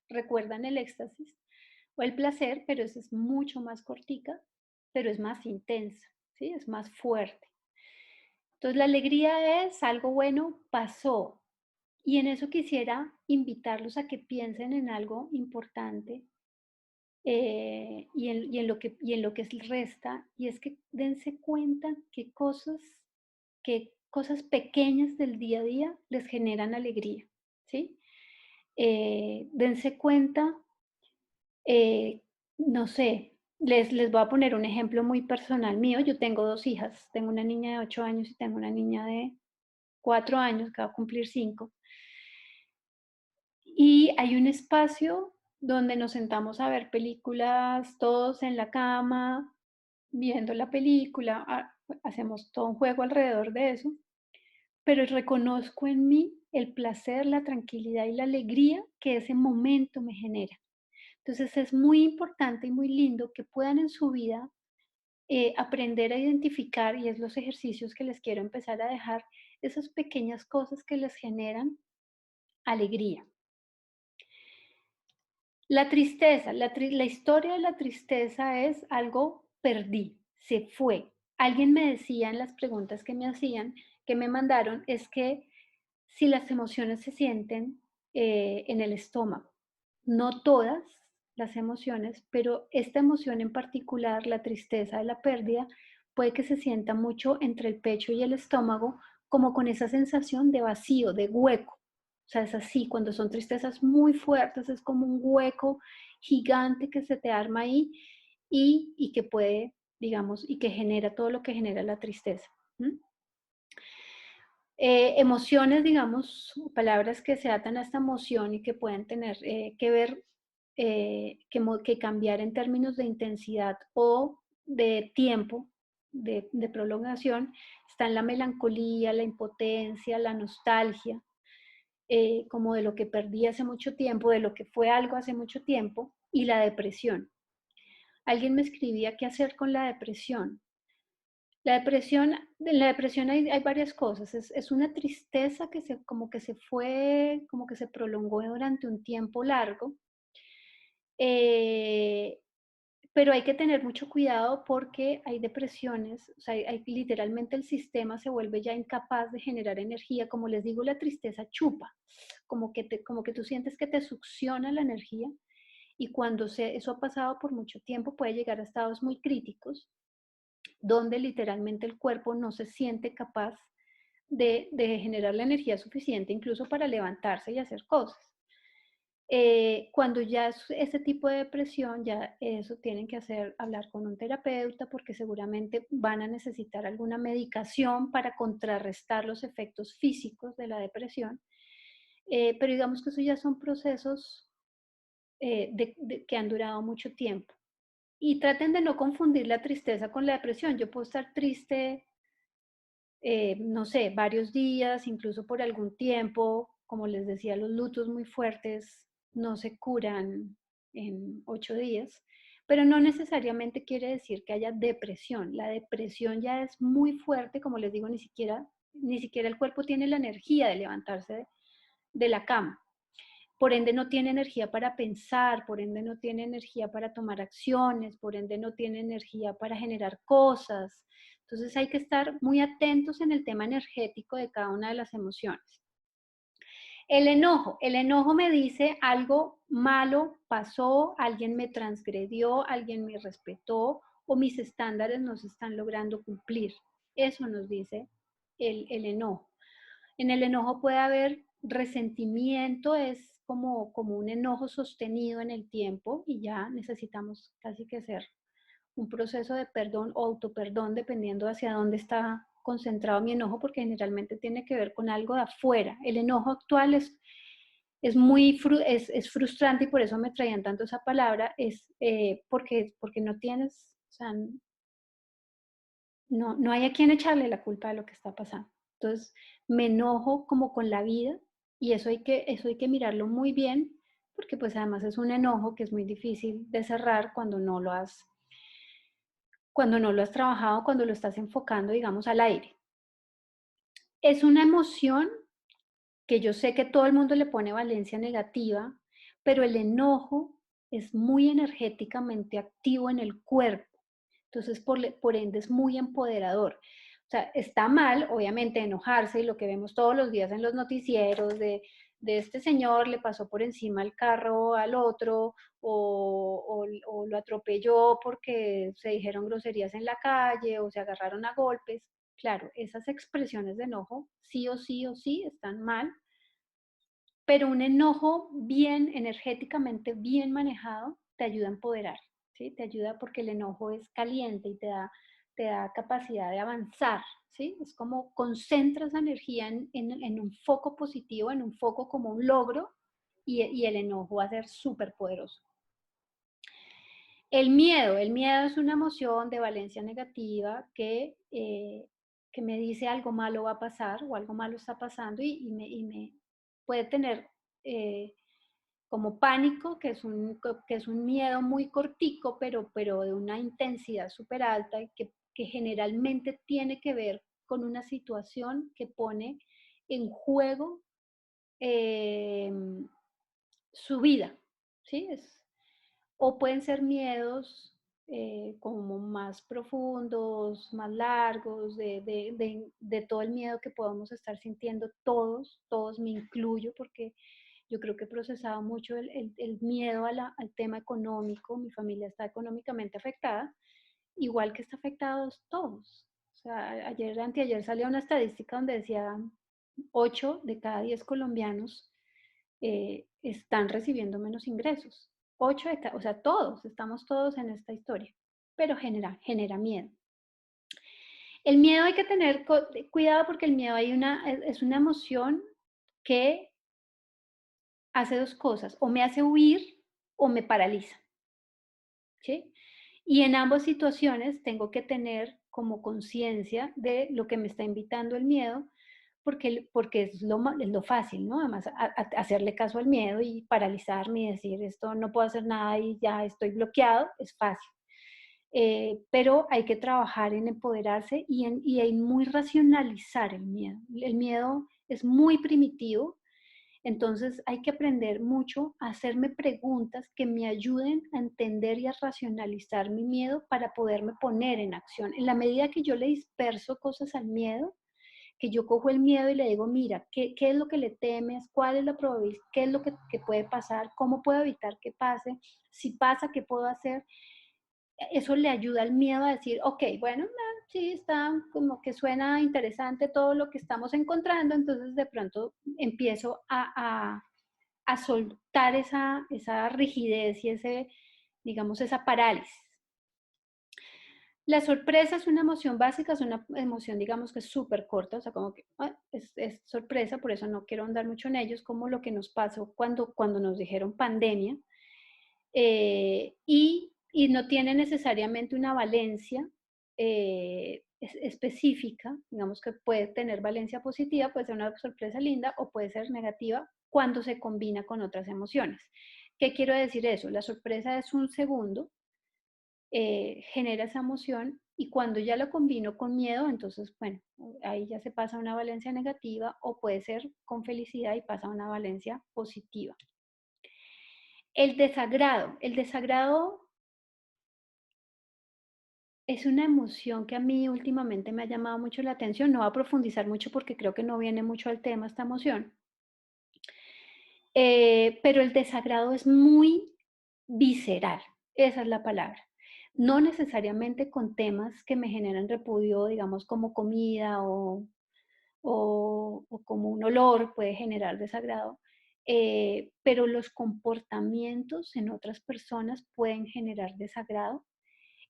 recuerdan el éxtasis o el placer, pero esa es mucho más cortica, pero es más intensa, ¿sí? Es más fuerte. Entonces, la alegría es algo bueno, pasó. Y en eso quisiera invitarlos a que piensen en algo importante, y en lo que resta, y es que dense cuenta que cosas pequeñas del día a día les generan alegría, ¿sí? Dense cuenta, no sé, les voy a poner un ejemplo muy personal mío. Yo tengo 2 hijas, tengo una niña de 8 años y tengo una niña de 4 años, que va a cumplir 5. Y hay un espacio donde nos sentamos a ver películas todos en la cama, viendo la película, hacemos todo un juego alrededor de eso, pero reconozco en mí el placer, la tranquilidad y la alegría que ese momento me genera. Entonces es muy importante y muy lindo que puedan en su vida aprender a identificar, y es los ejercicios que les quiero empezar a dejar, esas pequeñas cosas que les generan alegría. La tristeza, la historia de la tristeza es algo perdí, se fue. Alguien me decía en las preguntas que me hacían, que me mandaron, es que si las emociones se sienten en el estómago, no todas las emociones, pero esta emoción en particular, la tristeza de la pérdida, puede que se sienta mucho entre el pecho y el estómago, como con esa sensación de vacío, de hueco. O sea, es así, cuando son tristezas muy fuertes, es como un hueco gigante que se te arma ahí y que puede, digamos, y que genera todo lo que genera la tristeza. ¿M? Emociones, digamos, palabras que se atan a esta emoción y que pueden tener que ver, que cambiar en términos de intensidad o de tiempo, de prolongación, están la melancolía, la impotencia, la nostalgia, como de lo que perdí hace mucho tiempo, de lo que fue algo hace mucho tiempo, y la depresión. Alguien me escribía qué hacer con la depresión. En la depresión hay varias cosas. Es una tristeza que como que se fue, como que se prolongó durante un tiempo largo. eh, pero hay que tener mucho cuidado porque hay depresiones, o sea, literalmente el sistema se vuelve ya incapaz de generar energía. Como les digo, la tristeza chupa, como que tú sientes que te succiona la energía y cuando eso ha pasado por mucho tiempo puede llegar a estados muy críticos donde literalmente el cuerpo no se siente capaz de generar la energía suficiente incluso para levantarse y hacer cosas. Cuando ya es ese tipo de depresión, ya eso tienen que hablar con un terapeuta porque seguramente van a necesitar alguna medicación para contrarrestar los efectos físicos de la depresión. Pero digamos que eso ya son procesos que han durado mucho tiempo. Y traten de no confundir la tristeza con la depresión. Yo puedo estar triste, no sé, varios días, incluso por algún tiempo. Como les decía, los lutos muy fuertes no se curan en 8 días, pero no necesariamente quiere decir que haya depresión. La depresión ya es muy fuerte, como les digo, ni siquiera el cuerpo tiene la energía de levantarse de la cama. Por ende no tiene energía para pensar, por ende no tiene energía para tomar acciones, por ende no tiene energía para generar cosas. Entonces hay que estar muy atentos en el tema energético de cada una de las emociones. El enojo me dice algo malo pasó, alguien me transgredió, alguien me respetó o mis estándares no se están logrando cumplir. Eso nos dice el enojo. En el enojo puede haber resentimiento, es como un enojo sostenido en el tiempo y ya necesitamos casi que hacer un proceso de perdón o autoperdón dependiendo hacia dónde está concentrado mi enojo, porque generalmente tiene que ver con algo de afuera. El enojo actual es frustrante y por eso me traían tanto esa palabra, porque no tienes, o sea, no hay a quien echarle la culpa de lo que está pasando. Entonces, me enojo como con la vida y eso hay que mirarlo muy bien, porque pues además es un enojo que es muy difícil de cerrar cuando no lo has trabajado, cuando lo estás enfocando, digamos, al aire. Es una emoción que yo sé que todo el mundo le pone valencia negativa, pero el enojo es muy energéticamente activo en el cuerpo. Entonces, por ende, es muy empoderador. O sea, está mal, obviamente, enojarse y lo que vemos todos los días en los noticieros de este señor le pasó por encima el carro al otro o lo atropelló porque se dijeron groserías en la calle o se agarraron a golpes. Claro, esas expresiones de enojo sí o sí o sí están mal, pero un enojo bien, energéticamente bien manejado, te ayuda a empoderar, ¿sí? Te ayuda porque el enojo es caliente y te da capacidad de avanzar, ¿sí? Es como concentras energía en un foco positivo, en un foco como un logro, y el enojo va a ser súper poderoso. El miedo es una emoción de valencia negativa que me dice algo malo va a pasar o algo malo está pasando y me puede tener como pánico, que es un miedo muy cortico, pero de una intensidad súper alta y que generalmente tiene que ver con una situación que pone en juego em, su vida, ¿sí? O pueden ser miedos como más profundos, más largos, de todo el miedo que podamos estar sintiendo todos me incluyo, porque yo creo que he procesado mucho el miedo al tema económico, mi familia está económicamente afectada, igual que está afectados todos. O sea, anteayer salió una estadística donde decía 8 de cada 10 colombianos están recibiendo menos ingresos. 8 de cada, o sea, todos, estamos todos en esta historia, pero genera miedo. El miedo hay que tener cuidado porque el miedo es una emoción que hace dos cosas, o me hace huir o me paraliza, ¿sí? Y en ambas situaciones tengo que tener como conciencia de lo que me está invitando el miedo, porque es lo fácil, ¿no? Además, hacerle caso al miedo y paralizarme y decir, esto no puedo hacer nada y ya estoy bloqueado, es fácil. Pero hay que trabajar en empoderarse y en muy racionalizar el miedo. El miedo es muy primitivo, entonces hay que aprender mucho a hacerme preguntas que me ayuden a entender y a racionalizar mi miedo para poderme poner en acción. En la medida que yo le disperso cosas al miedo, que yo cojo el miedo y le digo, mira, ¿qué es lo que le temes? ¿Cuál es la probabilidad? ¿Qué es lo que puede pasar? ¿Cómo puedo evitar que pase? Si pasa, ¿qué puedo hacer? Eso le ayuda al miedo a decir, ok, bueno, sí, está como que suena interesante todo lo que estamos encontrando, entonces de pronto empiezo a soltar esa rigidez y digamos, esa parálisis. La sorpresa es una emoción básica, es una emoción, digamos, que es súper corta, o sea, como que es sorpresa, por eso no quiero andar mucho en ellos, como lo que nos pasó cuando nos dijeron pandemia, y no tiene necesariamente una valencia específica, digamos que puede tener valencia positiva, puede ser una sorpresa linda o puede ser negativa cuando se combina con otras emociones. ¿Qué quiero decir eso? La sorpresa es un segundo, genera esa emoción y cuando ya lo combino con miedo, entonces, bueno, ahí ya se pasa a una valencia negativa o puede ser con felicidad y pasa a una valencia positiva. El desagrado es una emoción que a mí últimamente me ha llamado mucho la atención. No voy a profundizar mucho porque creo que no viene mucho al tema esta emoción. Pero el desagrado es muy visceral, esa es la palabra. No necesariamente con temas que me generan repudio, digamos, como comida o como un olor puede generar desagrado, pero los comportamientos en otras personas pueden generar desagrado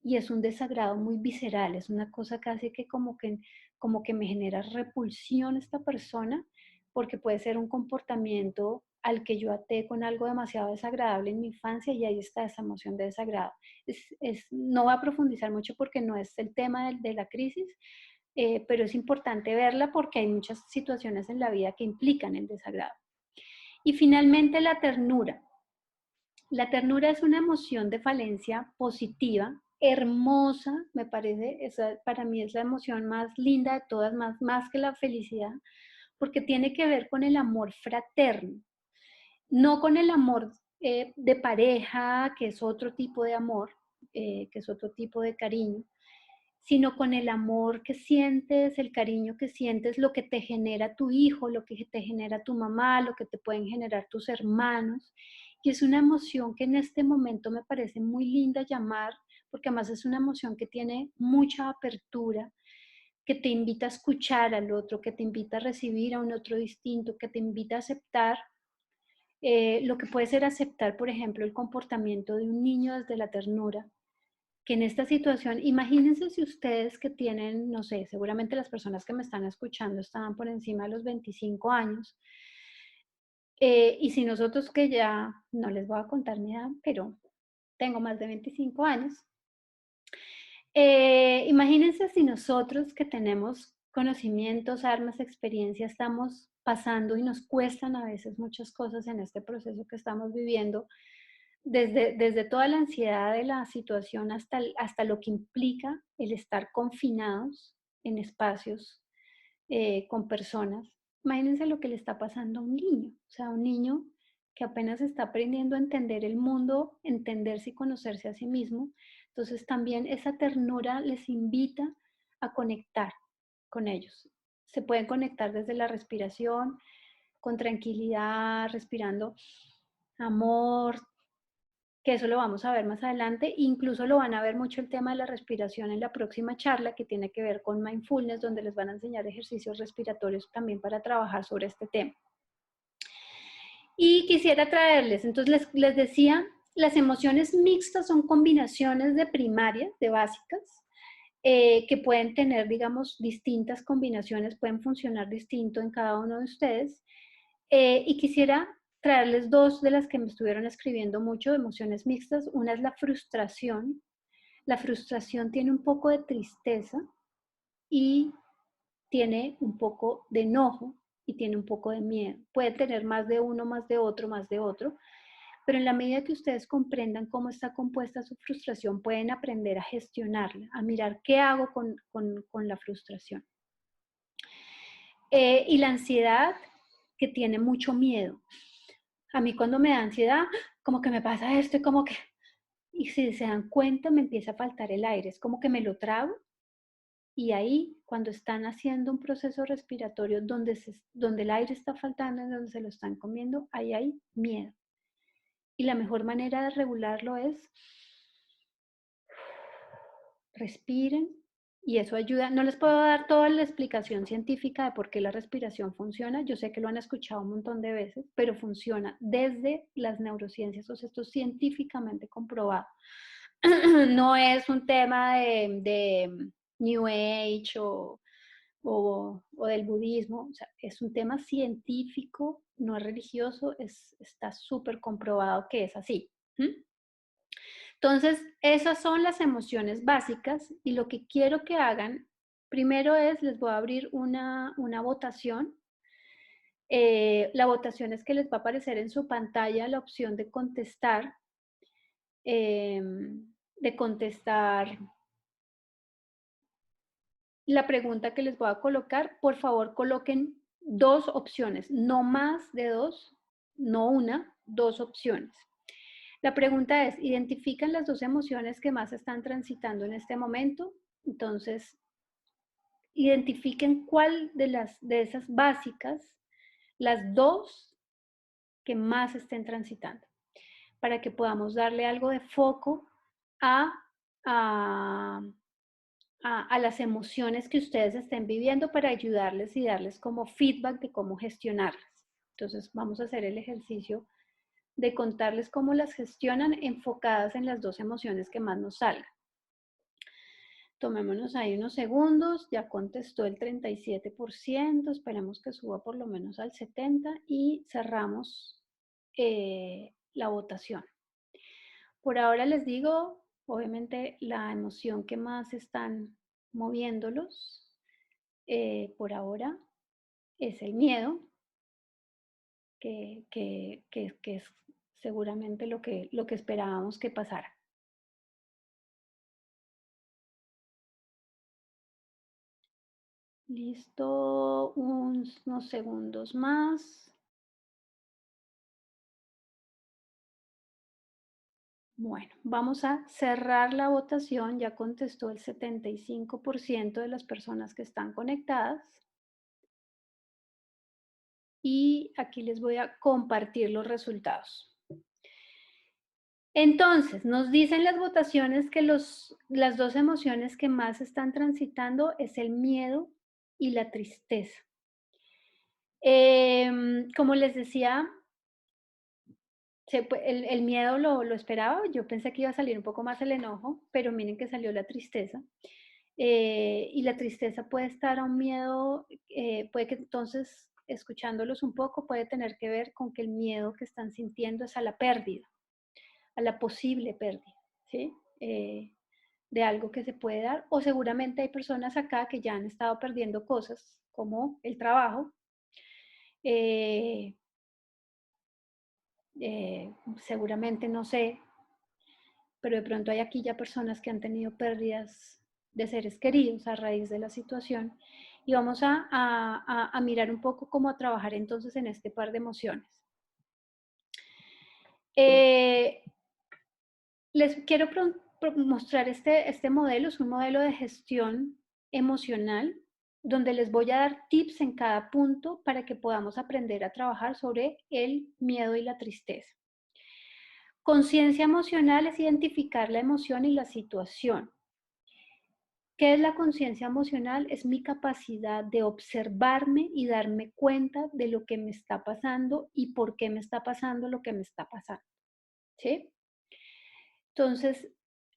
y es un desagrado muy visceral, es una cosa casi que como que me genera repulsión esta persona, porque puede ser un comportamiento al que yo até con algo demasiado desagradable en mi infancia y ahí está esa emoción de desagrado. No voy a profundizar mucho porque no es el tema de la crisis, pero es importante verla porque hay muchas situaciones en la vida que implican el desagrado. Y finalmente la ternura. La ternura es una emoción de falencia positiva, hermosa, me parece, esa para mí es la emoción más linda de todas, más que la felicidad, porque tiene que ver con el amor fraterno, no con el amor de pareja, que es otro tipo de amor, que es otro tipo de cariño, sino con el amor que sientes, el cariño que sientes, lo que te genera tu hijo, lo que te genera tu mamá, lo que te pueden generar tus hermanos. Y es una emoción que en este momento me parece muy linda llamar, porque además es una emoción que tiene mucha apertura, que te invita a escuchar al otro, que te invita a recibir a un otro distinto, que te invita a aceptar lo que puede ser aceptar, por ejemplo, el comportamiento de un niño desde la ternura, que en esta situación, imagínense si ustedes que tienen, no sé, seguramente las personas que me están escuchando estaban por encima de los 25 años, Y si nosotros que ya, no les voy a contar mi edad, pero tengo más de 25 años, imagínense si nosotros que tenemos conocimientos, armas, experiencia, estamos pasando y nos cuestan a veces muchas cosas en este proceso que estamos viviendo, desde toda la ansiedad de la situación hasta lo que implica el estar confinados en espacios con personas. Imagínense lo que le está pasando a un niño, o sea, un niño que apenas está aprendiendo a entender el mundo, entenderse y conocerse a sí mismo. Entonces también esa ternura les invita a conectar con ellos. Se pueden conectar desde la respiración, con tranquilidad, respirando amor, que eso lo vamos a ver más adelante. Incluso lo van a ver mucho el tema de la respiración en la próxima charla, que tiene que ver con mindfulness, donde les van a enseñar ejercicios respiratorios también para trabajar sobre este tema. Y quisiera traerles, entonces les decía, las emociones mixtas son combinaciones de primarias, de básicas, que pueden tener, digamos, distintas combinaciones, pueden funcionar distinto en cada uno de ustedes. Y quisiera traerles dos de las que me estuvieron escribiendo mucho, emociones mixtas. Una es la frustración. La frustración tiene un poco de tristeza y tiene un poco de enojo y tiene un poco de miedo. Puede tener más de uno, más de otro, más de otro. Pero en la medida que ustedes comprendan cómo está compuesta su frustración, pueden aprender a gestionarla, a mirar qué hago con la frustración. Y la ansiedad, que tiene mucho miedo. A mí cuando me da ansiedad, como que me pasa esto y como que, y si se dan cuenta, me empieza a faltar el aire, es como que me lo trago. Y ahí, cuando están haciendo un proceso respiratorio donde el aire está faltando, donde se lo están comiendo, ahí hay miedo. Y la mejor manera de regularlo es respiren, y eso ayuda. No les puedo dar toda la explicación científica de por qué la respiración funciona. Yo sé que lo han escuchado un montón de veces, pero funciona desde las neurociencias. O sea, esto es científicamente comprobado. No es un tema de New Age o del budismo. O sea, es un tema científico, no es religioso. Está súper comprobado que es así. Entonces, esas son las emociones básicas y lo que quiero que hagan, primero les voy a abrir una votación. La votación es que les va a aparecer en su pantalla la opción eh, de contestar la pregunta que les voy a colocar. Por favor, coloquen dos opciones, no más de dos, no una, dos opciones. La pregunta es, ¿identifican las dos emociones que más están transitando en este momento? Entonces, identifiquen cuál de esas básicas, las dos que más estén transitando, para que podamos darle algo de foco a, a, a las emociones que ustedes estén viviendo para ayudarles y darles como feedback de cómo gestionarlas. Entonces, vamos a hacer el ejercicio de contarles cómo las gestionan enfocadas en las dos emociones que más nos salgan. Tomémonos ahí unos segundos, ya contestó el 37%, esperemos que suba por lo menos al 70% y cerramos la votación. Por ahora les digo, obviamente la emoción que más están moviéndolos por ahora es el miedo, que es seguramente lo que esperábamos que pasara. Listo, unos segundos más. Bueno, vamos a cerrar la votación. Ya contestó el 75% de las personas que están conectadas. Y aquí les voy a compartir los resultados. Entonces, nos dicen las votaciones que las dos emociones que más están transitando es el miedo y la tristeza. Como les decía, el miedo lo esperaba, yo pensé que iba a salir un poco más el enojo, pero miren que salió la tristeza. Y la tristeza puede estar a un miedo, puede que entonces escuchándolos un poco, puede tener que ver con que el miedo que están sintiendo es a la pérdida, a la posible pérdida, ¿sí? De algo que se puede dar. O seguramente hay personas acá que ya han estado perdiendo cosas como el trabajo. eh, Seguramente no sé, pero de pronto hay aquí ya personas que han tenido pérdidas de seres queridos a raíz de la situación. Y vamos a mirar un poco cómo trabajar entonces en este par de emociones. Eh, Les quiero mostrar este modelo, es un modelo de gestión emocional, donde les voy a dar tips en cada punto para que podamos aprender a trabajar sobre el miedo y la tristeza. Conciencia emocional es identificar la emoción y la situación. ¿Qué es la conciencia emocional? Es mi capacidad de observarme y darme cuenta de lo que me está pasando y por qué me está pasando lo que me está pasando. ¿Sí? Entonces,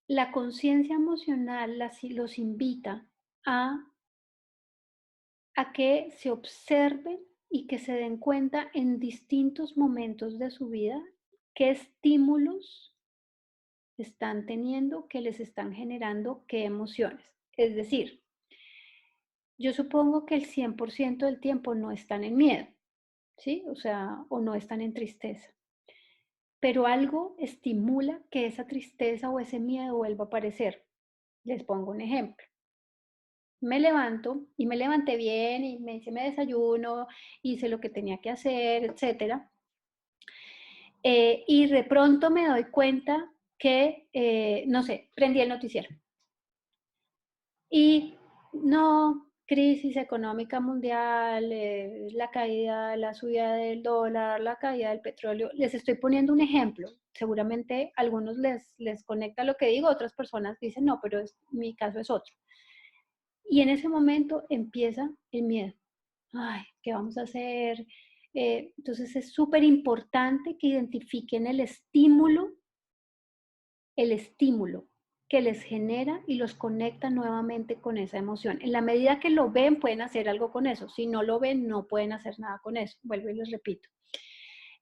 la conciencia emocional los invita a, a que se observen y que se den cuenta en distintos momentos de su vida qué estímulos están teniendo, que les están generando qué emociones. Es decir, yo supongo que el 100% del tiempo no están en miedo, ¿sí? O sea, o no están en tristeza, pero algo estimula que esa tristeza o ese miedo vuelva a aparecer. Les pongo un ejemplo. Me levanto y me levanté bien y me hice mi desayuno, hice lo que tenía que hacer, etcétera. Y de pronto me doy cuenta que, no sé, prendí el noticiero. Y no, crisis económica mundial, la caída, la subida del dólar, la caída del petróleo. Les estoy poniendo un ejemplo. Seguramente a algunos les conecta lo que digo, otras personas dicen, no, pero mi caso es otro. Y en ese momento empieza el miedo. Ay, ¿qué vamos a hacer? Entonces es súper importante que identifiquen el estímulo que les genera y los conecta nuevamente con esa emoción. En la medida que lo ven, pueden hacer algo con eso. Si no lo ven, no pueden hacer nada con eso. Vuelvo y les repito.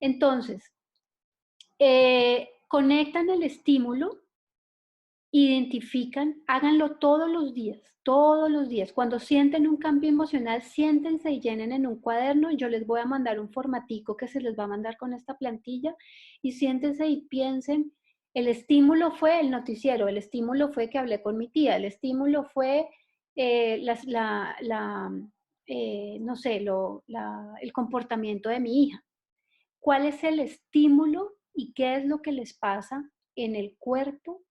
Entonces, conectan el estímulo, identifican, háganlo todos los días. Cuando sienten un cambio emocional, siéntense y llenen en un cuaderno. Yo les voy a mandar un formatico que se les va a mandar con esta plantilla y siéntense y piensen, el estímulo fue el noticiero, el estímulo fue que hablé con mi tía, el estímulo fue no sé, el comportamiento de mi hija. ¿Cuál es el estímulo y qué es lo que les pasa en el cuerpo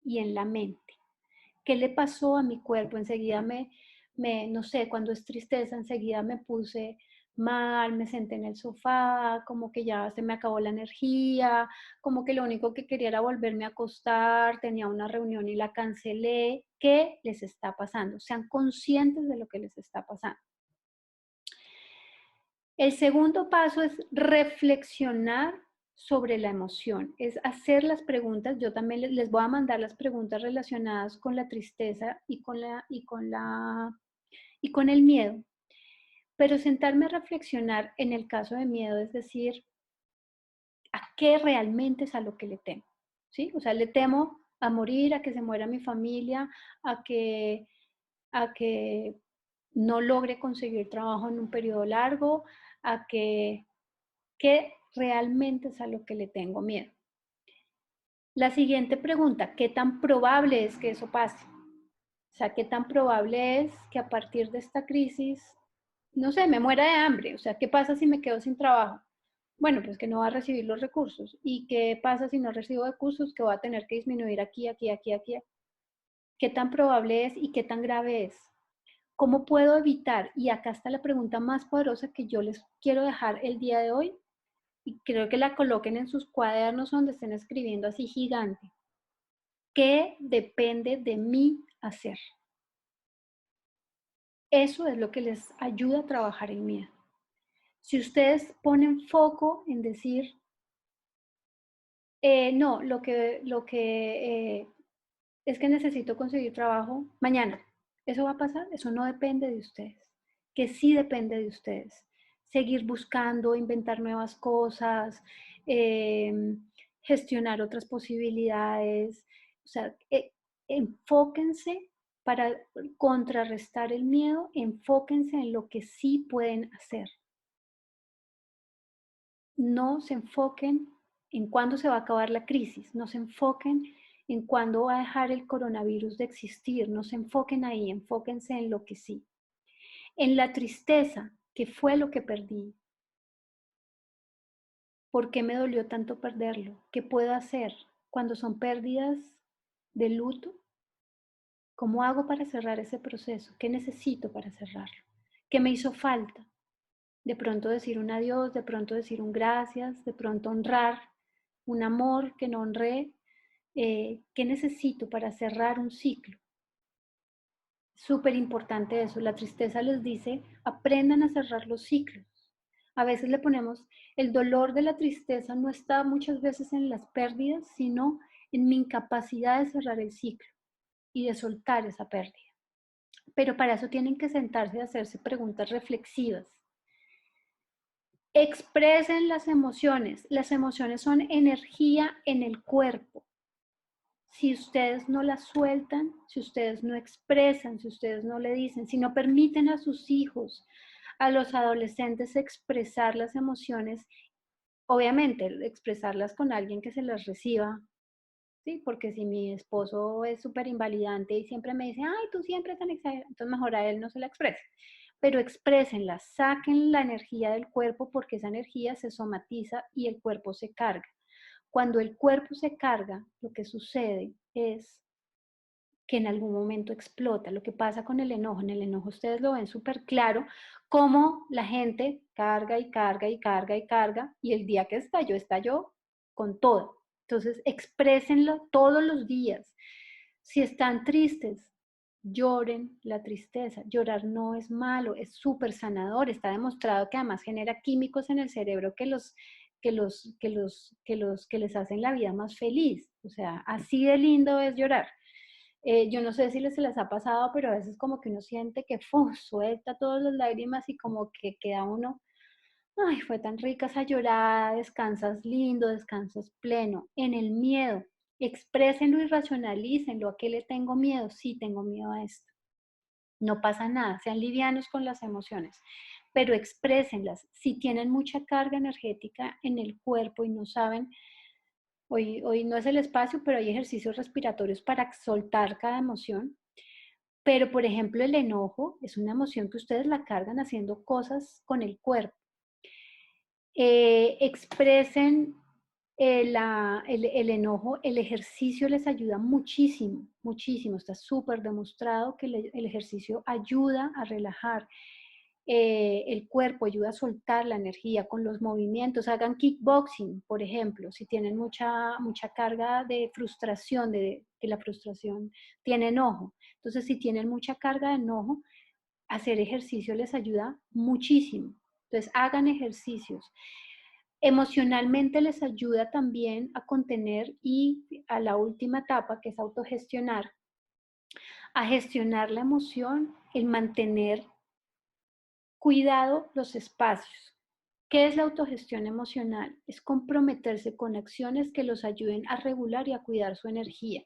y en la mente? ¿Qué le pasó a mi cuerpo? Enseguida no sé, cuando es tristeza, enseguida me puse mal, me senté en el sofá, como que ya se me acabó la energía, como que lo único que quería era volverme a acostar, tenía una reunión y la cancelé. ¿Qué les está pasando? Sean conscientes de lo que les está pasando. El segundo paso es reflexionar sobre la emoción, es hacer las preguntas. Yo también les voy a mandar las preguntas relacionadas con la tristeza y con el miedo. Pero sentarme a reflexionar en el caso de miedo, es decir, ¿a qué realmente es a lo que le temo? ¿Sí? O sea, le temo a morir, a que se muera mi familia, a que, a que no logre conseguir trabajo en un periodo largo, a que ¿qué realmente es a lo que le tengo miedo? La siguiente pregunta, ¿qué tan probable es que eso pase? O sea, ¿qué tan probable es que a partir de esta crisis, no sé, me muera de hambre? O sea, ¿qué pasa si me quedo sin trabajo? Bueno, pues que no va a recibir los recursos. ¿Y qué pasa si no recibo recursos? Que voy a tener que disminuir aquí, aquí, aquí, aquí. ¿Qué tan probable es y qué tan grave es? ¿Cómo puedo evitar? Y acá está la pregunta más poderosa que yo les quiero dejar el día de hoy, y creo que la coloquen en sus cuadernos donde estén escribiendo así gigante. ¿Qué depende de mí hacer? Eso es lo que les ayuda a trabajar el miedo. Si ustedes ponen foco en decir, no, es que necesito conseguir trabajo mañana, ¿eso va a pasar? Eso no depende de ustedes. Que sí depende de ustedes. seguir buscando, inventar nuevas cosas, gestionar otras posibilidades. O sea, enfóquense para contrarrestar el miedo, enfóquense en lo que sí pueden hacer. No se enfoquen en cuándo se va a acabar la crisis, no se enfoquen en cuándo va a dejar el coronavirus de existir, no se enfoquen ahí, enfóquense en lo que sí. En la tristeza, ¿qué fue lo que perdí? ¿Por qué me dolió tanto perderlo? ¿Qué puedo hacer cuando son pérdidas de luto? ¿Cómo hago para cerrar ese proceso? ¿Qué necesito para cerrarlo? ¿Qué me hizo falta? De pronto decir un adiós, de pronto decir un gracias, de pronto honrar un amor que no honré. ¿Qué necesito para cerrar un ciclo? Súper importante eso. La tristeza les dice, aprendan a cerrar los ciclos. A veces le ponemos, el dolor de la tristeza no está muchas veces en las pérdidas, sino en mi incapacidad de cerrar el ciclo y de soltar esa pérdida. Pero para eso tienen que sentarse y hacerse preguntas reflexivas. Expresen las emociones. Las emociones son energía en el cuerpo. Si ustedes no las sueltan, si ustedes no expresan, si ustedes no le dicen, si no permiten a sus hijos, a los adolescentes expresar las emociones, obviamente expresarlas con alguien que se las reciba, ¿sí? Porque si mi esposo es súper invalidante y siempre me dice, ay, tú siempre tan exagerada, entonces mejor a él no se la exprese. Pero exprésenla, saquen la energía del cuerpo porque esa energía se somatiza y el cuerpo se carga. Cuando el cuerpo se carga, lo que sucede es que en algún momento explota. Lo que pasa con el enojo, en el enojo ustedes lo ven súper claro, cómo la gente carga y carga y carga y carga, y el día que estalló con todo. Entonces, exprésenlo todos los días. Si están tristes, lloren la tristeza. Llorar no es malo, es súper sanador. Está demostrado que además genera químicos en el cerebro que les hacen la vida más feliz. O sea, así de lindo es llorar. Yo no sé si les ha pasado, pero a veces como que uno siente que suelta todas las lágrimas y como que queda uno, ay, fue tan rica esa llorada, descansas lindo, descansas pleno. En el miedo, exprésenlo y racionalícenlo. ¿A qué le tengo miedo? Sí, tengo miedo a esto. No pasa nada, sean livianos con las emociones, pero exprésenlas. Si tienen mucha carga energética en el cuerpo y no saben, hoy no es el espacio, pero hay ejercicios respiratorios para soltar cada emoción. Pero, por ejemplo, el enojo es una emoción que ustedes la cargan haciendo cosas con el cuerpo. Expresen el enojo, el ejercicio les ayuda muchísimo, muchísimo. Está súper demostrado que el ejercicio ayuda a relajar el cuerpo, ayuda a soltar la energía con los movimientos. Hagan kickboxing, por ejemplo, si tienen mucha carga de frustración, de que la frustración tiene enojo. Entonces, si tienen mucha carga de enojo, hacer ejercicio les ayuda muchísimo. Entonces, hagan ejercicios. Emocionalmente les ayuda también a contener y a la última etapa, que es autogestionar, a gestionar la emoción, el mantener cuidado los espacios. ¿Qué es la autogestión emocional? Es comprometerse con acciones que los ayuden a regular y a cuidar su energía.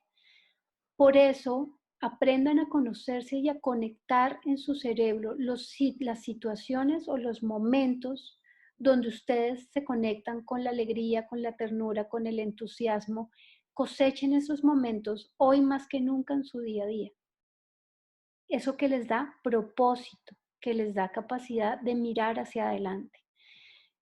Por eso, aprendan a conocerse y a conectar en su cerebro las situaciones o los momentos donde ustedes se conectan con la alegría, con la ternura, con el entusiasmo. Cosechen esos momentos hoy más que nunca en su día a día. Eso que les da propósito, que les da capacidad de mirar hacia adelante.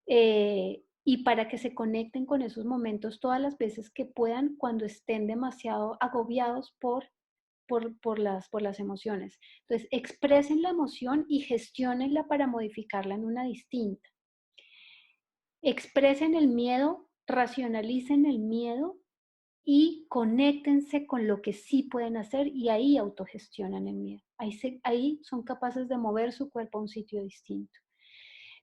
Y para que se conecten con esos momentos todas las veces que puedan cuando estén demasiado agobiados por las emociones. Entonces, expresen la emoción y gestionenla para modificarla en una distinta. Expresen el miedo, racionalicen el miedo y conéctense con lo que sí pueden hacer y ahí autogestionan el miedo. Ahí son capaces de mover su cuerpo a un sitio distinto.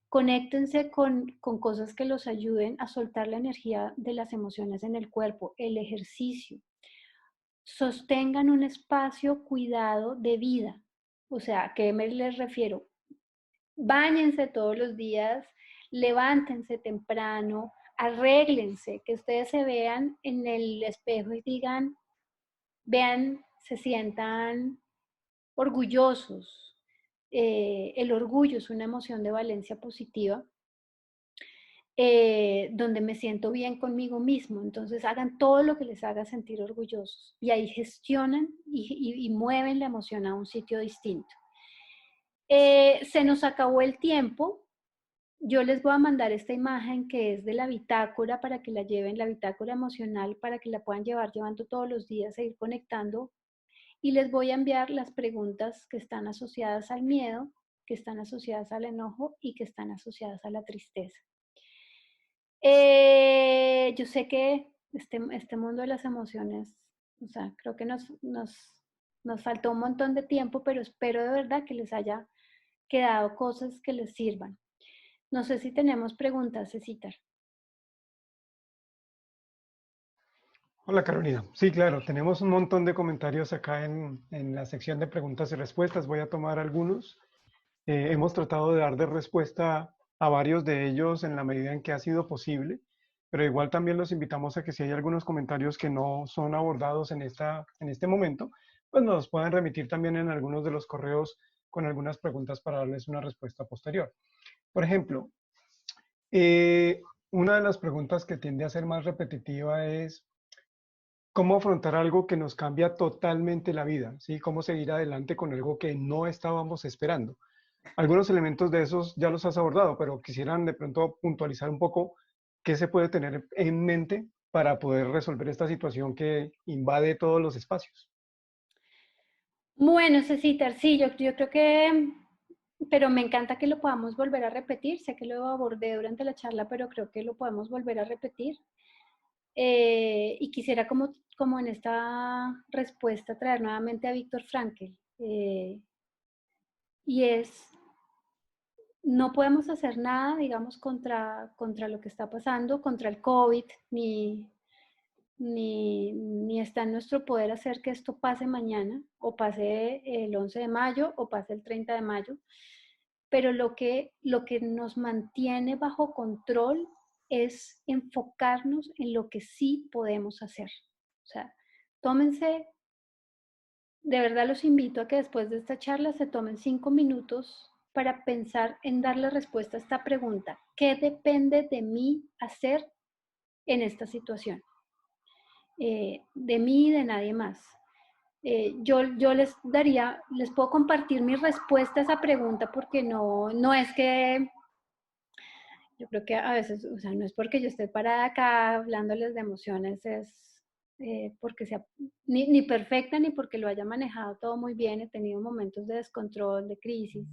Conéctense con cosas que los ayuden a soltar la energía de las emociones en el cuerpo, el ejercicio. Sostengan un espacio cuidado de vida. O sea, ¿a qué me les refiero? Báñense todos los días, levántense temprano, arréglense, que ustedes se vean en el espejo y digan, vean, se sientan orgullosos. El orgullo es una emoción de valencia positiva, donde me siento bien conmigo mismo. Entonces hagan todo lo que les haga sentir orgullosos y ahí gestionan y mueven la emoción a un sitio distinto. Se nos acabó el tiempo. Yo les voy a mandar esta imagen que es de la bitácora para que la lleven, la bitácora emocional, para que la puedan llevar llevando todos los días e ir conectando. Y les voy a enviar las preguntas que están asociadas al miedo, que están asociadas al enojo y que están asociadas a la tristeza. Yo sé que este mundo de las emociones, o sea, creo que nos faltó un montón de tiempo, pero espero de verdad que les haya quedado cosas que les sirvan. No sé si tenemos preguntas, Cecitar. Hola Carolina. Sí, claro, tenemos un montón de comentarios acá en la sección de preguntas y respuestas. Voy a tomar algunos. Hemos tratado de dar de respuesta a varios de ellos en la medida en que ha sido posible, pero igual también los invitamos a que si hay algunos comentarios que no son abordados en este momento, pues nos los puedan remitir también en algunos de los correos con algunas preguntas para darles una respuesta posterior. Por ejemplo, eh, una de las preguntas que tiende a ser más repetitiva es cómo afrontar algo que nos cambia totalmente la vida, ¿sí? Cómo seguir adelante con algo que no estábamos esperando. Algunos elementos de esos ya los has abordado, pero quisieran de pronto puntualizar un poco qué se puede tener en mente para poder resolver esta situación que invade todos los espacios. Bueno, Cecitar, sí, yo creo que, pero me encanta que lo podamos volver a repetir. Sé que lo abordé durante la charla, pero creo que lo podemos volver a repetir. Y quisiera como en esta respuesta traer nuevamente a Víctor Frankl. Y es, no podemos hacer nada, digamos, contra lo que está pasando, contra el COVID, ni está en nuestro poder hacer que esto pase mañana, o pase el 11 de mayo, o pase el 30 de mayo, pero lo que nos mantiene bajo control es enfocarnos en lo que sí podemos hacer. O sea, tómense, de verdad los invito a que después de esta charla se tomen 5 minutos para pensar en darle respuesta a esta pregunta. ¿Qué depende de mí hacer en esta situación? De mí y de nadie más. Yo les puedo compartir mi respuesta a esa pregunta porque no es que, yo creo que a veces, o sea, no es porque yo esté parada acá hablándoles de emociones, es porque sea ni perfecta ni porque lo haya manejado todo muy bien, he tenido momentos de descontrol, de crisis,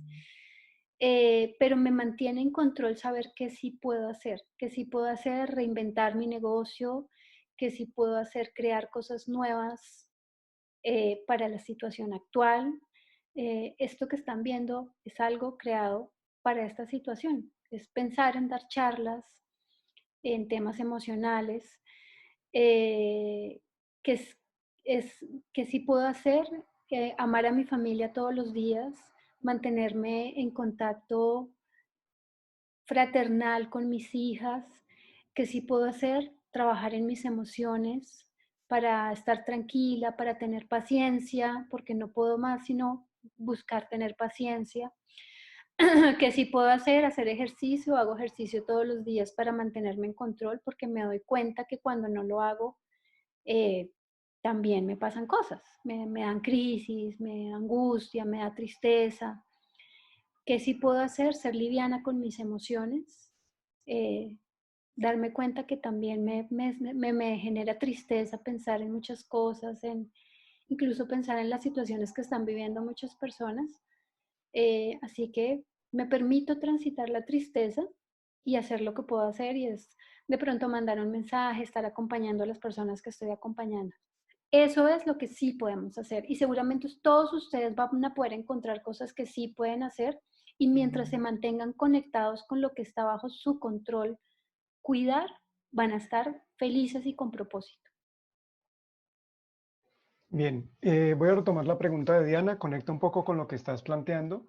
pero me mantiene en control saber qué sí puedo hacer, reinventar mi negocio, qué sí puedo hacer, crear cosas nuevas para la situación actual. Esto que están viendo es algo creado para esta situación, es pensar en dar charlas en temas emocionales, eh, que, es, que sí puedo hacer, amar a mi familia todos los días, mantenerme en contacto fraternal con mis hijas, que sí puedo hacer, trabajar en mis emociones para estar tranquila, para tener paciencia, porque no puedo más sino buscar tener paciencia, que sí puedo hacer ejercicio, hago ejercicio todos los días para mantenerme en control, porque me doy cuenta que cuando no lo hago, eh, también me pasan cosas, me dan crisis, me da angustia, me da tristeza. ¿Qué sí puedo hacer? Ser liviana con mis emociones, eh, darme cuenta que también me genera tristeza pensar en muchas cosas, incluso pensar en las situaciones que están viviendo muchas personas. Así que me permito transitar la tristeza y hacer lo que puedo hacer y es de pronto mandar un mensaje, estar acompañando a las personas que estoy acompañando. Eso es lo que sí podemos hacer y seguramente todos ustedes van a poder encontrar cosas que sí pueden hacer y mientras se mantengan conectados con lo que está bajo su control, cuidar, van a estar felices y con propósito. Bien, voy a retomar la pregunta de Diana, conecta un poco con lo que estás planteando.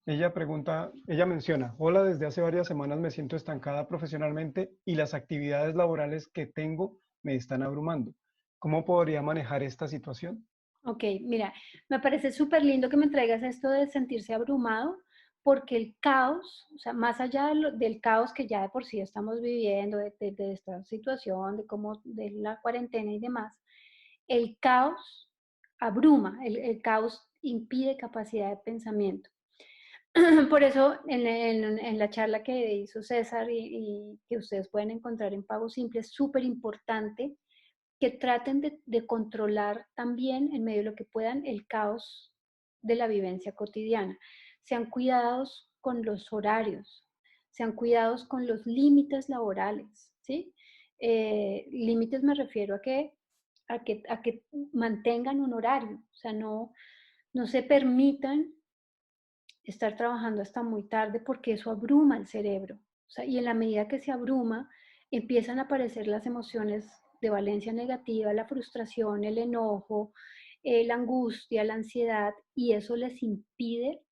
Ella pregunta, ella menciona, hola, desde hace varias semanas me siento estancada profesionalmente y las actividades laborales que tengo me están abrumando. ¿Cómo podría manejar esta situación? Ok, mira, me parece súper lindo que me traigas esto de sentirse abrumado, porque el caos, o sea, más allá del caos que ya de por sí estamos viviendo, de esta situación, de cómo, de la cuarentena y demás, el caos abruma, el caos impide capacidad de pensamiento. Por eso, en la charla que hizo César y que ustedes pueden encontrar en Pago Simple, es súper importante que traten de controlar también, en medio de lo que puedan, el caos de la vivencia cotidiana. Sean cuidados con los horarios, sean cuidados con los límites laborales, ¿sí? Límites me refiero a que mantengan un horario, o sea, no se permitan estar trabajando hasta muy tarde porque eso abruma el cerebro. O sea, y en la medida que se abruma, empiezan a aparecer las emociones de valencia negativa, la frustración, el enojo, la angustia, la ansiedad, y eso les impide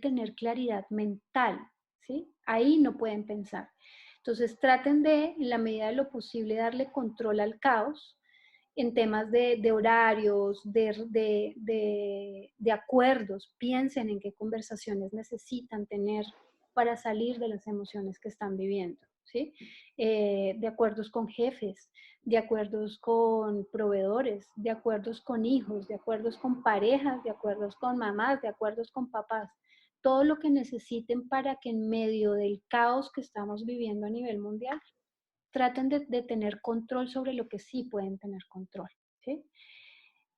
tener claridad mental, ¿sí? Ahí no pueden pensar. Entonces traten de, en la medida de lo posible, darle control al caos en temas de horarios, de acuerdos. Piensen en qué conversaciones necesitan tener para salir de las emociones que están viviendo, ¿sí? De acuerdos con jefes, de acuerdos con proveedores, de acuerdos con hijos, de acuerdos con parejas, de acuerdos con mamás, de acuerdos con papás. Todo lo que necesiten para que en medio del caos que estamos viviendo a nivel mundial, traten de tener control sobre lo que sí pueden tener control, ¿sí?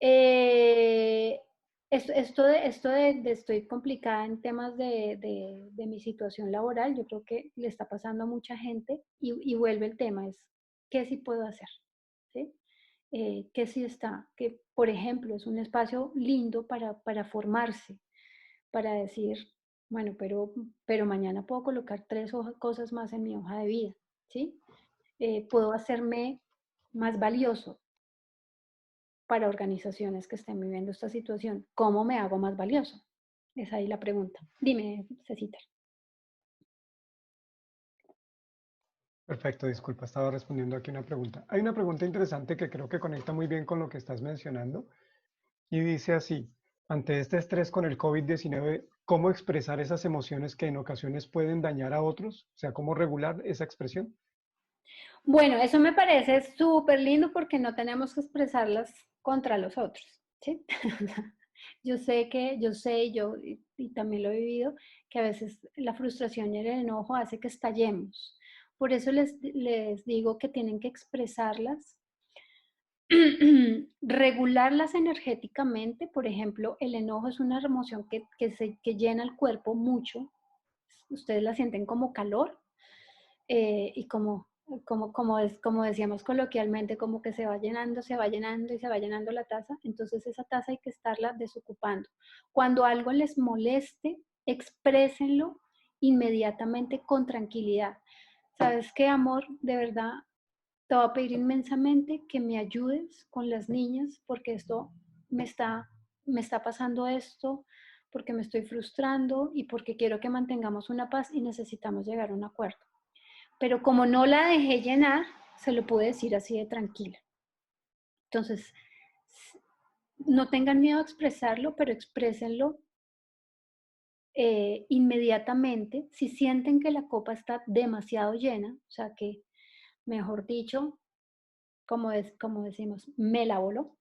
Eh, esto de estoy complicada en temas de mi situación laboral, yo creo que le está pasando a mucha gente y vuelve el tema, es ¿qué sí puedo hacer? ¿Sí? ¿Qué sí está? Que, por ejemplo, es un espacio lindo para formarse, para decir, bueno, pero mañana puedo colocar cosas más en mi hoja de vida, ¿sí? Puedo hacerme más valioso para organizaciones que estén viviendo esta situación. ¿Cómo me hago más valioso? Es ahí la pregunta. Dime, Cecita. Perfecto, disculpa, estaba respondiendo aquí una pregunta. Hay una pregunta interesante que creo que conecta muy bien con lo que estás mencionando y dice así, ante este estrés con el COVID-19, ¿cómo expresar esas emociones que en ocasiones pueden dañar a otros? O sea, ¿cómo regular esa expresión? Bueno, eso me parece súper lindo porque no tenemos que expresarlas contra los otros, ¿sí? Yo sé, y también lo he vivido, que a veces la frustración y el enojo hace que estallemos. Por eso les digo que tienen que expresarlas, regularlas energéticamente. Por ejemplo, el enojo es una emoción que llena el cuerpo mucho. Ustedes la sienten como calor, y como decíamos coloquialmente, como que se va llenando y se va llenando la taza. Entonces esa taza hay que estarla desocupando. Cuando algo les moleste, exprésenlo inmediatamente con tranquilidad. ¿Sabes qué, amor? De verdad, te voy a pedir inmensamente que me ayudes con las niñas porque esto me está, me está pasando esto, porque me estoy frustrando y porque quiero que mantengamos una paz y necesitamos llegar a un acuerdo. Pero como no la dejé llenar, se lo pude decir así de tranquila. Entonces, no tengan miedo a expresarlo, pero exprésenlo inmediatamente. Si sienten que la copa está demasiado llena, o sea que, mejor dicho, como decimos, me la voló.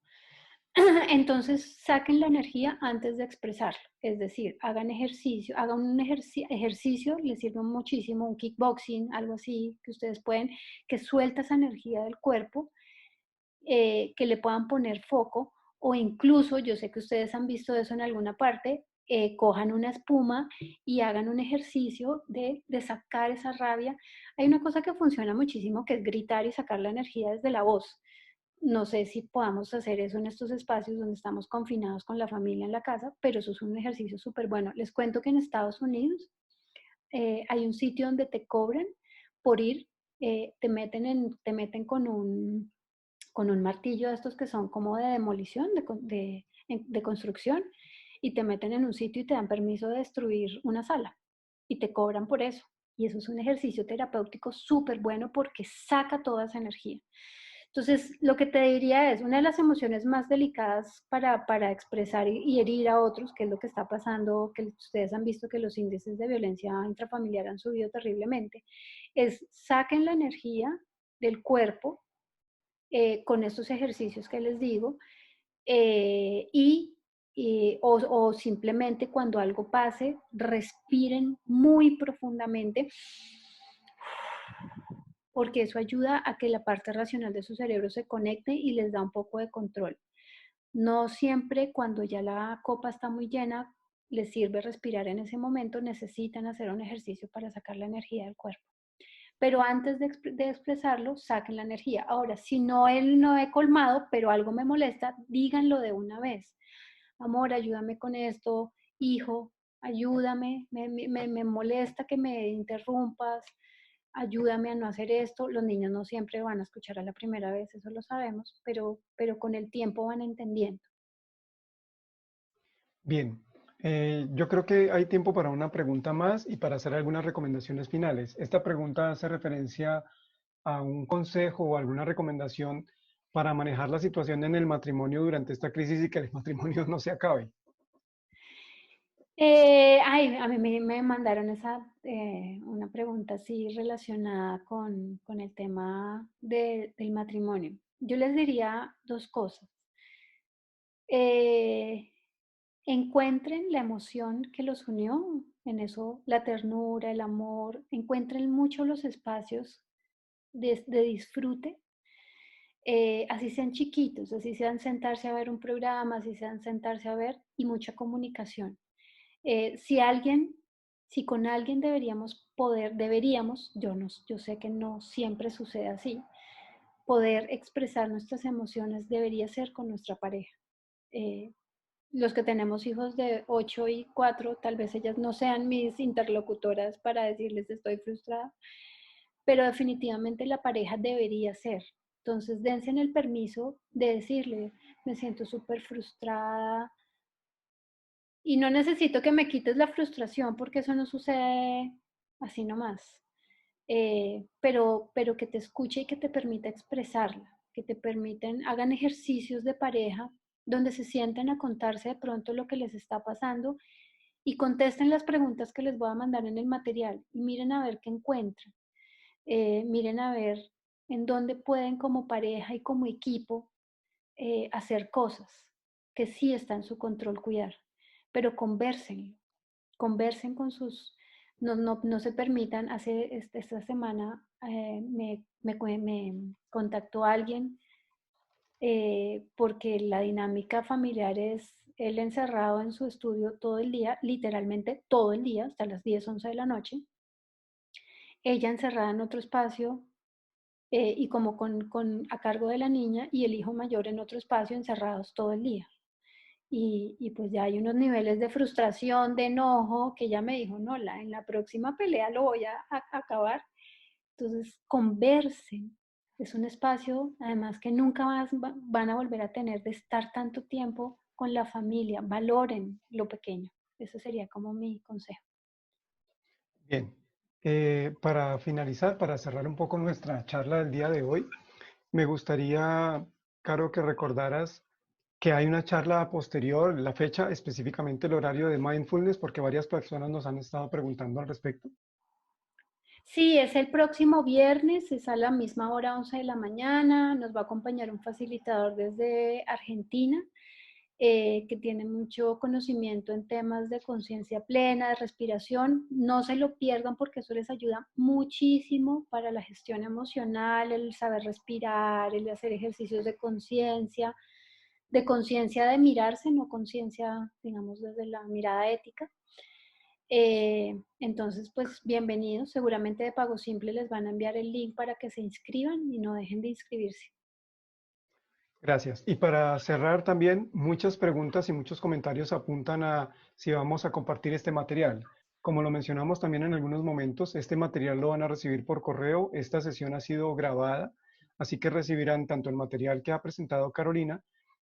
Entonces saquen la energía antes de expresarlo, es decir, hagan ejercicio, hagan un ejercicio, les sirve muchísimo, un kickboxing, algo así que ustedes pueden, que suelta esa energía del cuerpo, que le puedan poner foco, o incluso, yo sé que ustedes han visto eso en alguna parte, cojan una espuma y hagan un ejercicio de sacar esa rabia. Hay una cosa que funciona muchísimo, que es gritar y sacar la energía desde la voz. No sé si podamos hacer eso en estos espacios donde estamos confinados con la familia en la casa, pero eso es un ejercicio súper bueno. Les cuento que en Estados Unidos hay un sitio donde te cobran por ir, te meten con un martillo de estos que son como de demolición, de construcción, y te meten en un sitio y te dan permiso de destruir una sala y te cobran por eso. Y eso es un ejercicio terapéutico súper bueno porque saca toda esa energía. Entonces, lo que te diría es, una de las emociones más delicadas para expresar y herir a otros, que es lo que está pasando, que ustedes han visto que los índices de violencia intrafamiliar han subido terriblemente, es saquen la energía del cuerpo con estos ejercicios que les digo, o simplemente cuando algo pase, respiren muy profundamente, porque eso ayuda a que la parte racional de su cerebro se conecte y les da un poco de control. No siempre cuando ya la copa está muy llena les sirve respirar en ese momento, necesitan hacer un ejercicio para sacar la energía del cuerpo. Pero antes de expresarlo, saquen la energía. Ahora, si no él no he colmado, pero algo me molesta, díganlo de una vez. Amor, ayúdame con esto, hijo, ayúdame, me molesta que me interrumpas, ayúdame a no hacer esto. Los niños no siempre van a escuchar a la primera vez, eso lo sabemos, pero con el tiempo van entendiendo. Bien, yo creo que hay tiempo para una pregunta más y para hacer algunas recomendaciones finales. Esta pregunta hace referencia a un consejo o alguna recomendación para manejar la situación en el matrimonio durante esta crisis y que el matrimonio no se acabe. A mí me mandaron una pregunta así relacionada con el tema del matrimonio. Yo les diría dos cosas. Eh, Encuentren la emoción que los unió, en eso la ternura, el amor, encuentren mucho los espacios de disfrute, así sean chiquitos, así sean sentarse a ver un programa, así sean sentarse a ver y mucha comunicación. Eh, si alguien, si con alguien deberíamos, yo sé que no siempre sucede así, poder expresar nuestras emociones debería ser con nuestra pareja. Eh, los que tenemos hijos de 8 y 4, tal vez ellas no sean mis interlocutoras para decirles estoy frustrada, pero definitivamente la pareja debería ser. Entonces, dense en el permiso de decirle, me siento súper frustrada y no necesito que me quites la frustración porque eso no sucede así nomás. Pero que te escuche y que te permita expresarla, que te permiten, hagan ejercicios de pareja donde se sienten a contarse de pronto lo que les está pasando y contesten las preguntas que les voy a mandar en el material y miren a ver qué encuentran. Miren a ver en dónde pueden como pareja y como equipo hacer cosas que sí está en su control cuidar, pero conversen con sus, no se permitan, esta semana me contactó alguien porque la dinámica familiar es él encerrado en su estudio todo el día, literalmente todo el día, hasta las 10 11 de la noche, ella encerrada en otro espacio y como a cargo de la niña y el hijo mayor en otro espacio encerrados todo el día. Y pues ya hay unos niveles de frustración, de enojo, que ella me dijo, no, en la próxima pelea lo voy a acabar. Entonces, conversen. Es un espacio, además, que nunca más van a volver a tener de estar tanto tiempo con la familia. Valoren lo pequeño. Eso sería como mi consejo. Bien, para finalizar, para cerrar un poco nuestra charla del día de hoy, me gustaría, Caro, que recordaras que hay una charla posterior, la fecha, específicamente el horario de mindfulness, porque varias personas nos han estado preguntando al respecto. Sí, es el próximo viernes, es a la misma hora, 11 de la mañana. Nos va a acompañar un facilitador desde Argentina, que tiene mucho conocimiento en temas de conciencia plena, de respiración. No se lo pierdan porque eso les ayuda muchísimo para la gestión emocional, el saber respirar, el hacer ejercicios de conciencia de mirarse, no conciencia, digamos, desde la mirada ética. Entonces, pues bienvenidos. Seguramente de Pago Simple les van a enviar el link para que se inscriban y no dejen de inscribirse. Gracias. Y para cerrar también, muchas preguntas y muchos comentarios apuntan a si vamos a compartir este material. Como lo mencionamos también en algunos momentos, este material lo van a recibir por correo. Esta sesión ha sido grabada, así que recibirán tanto el material que ha presentado Carolina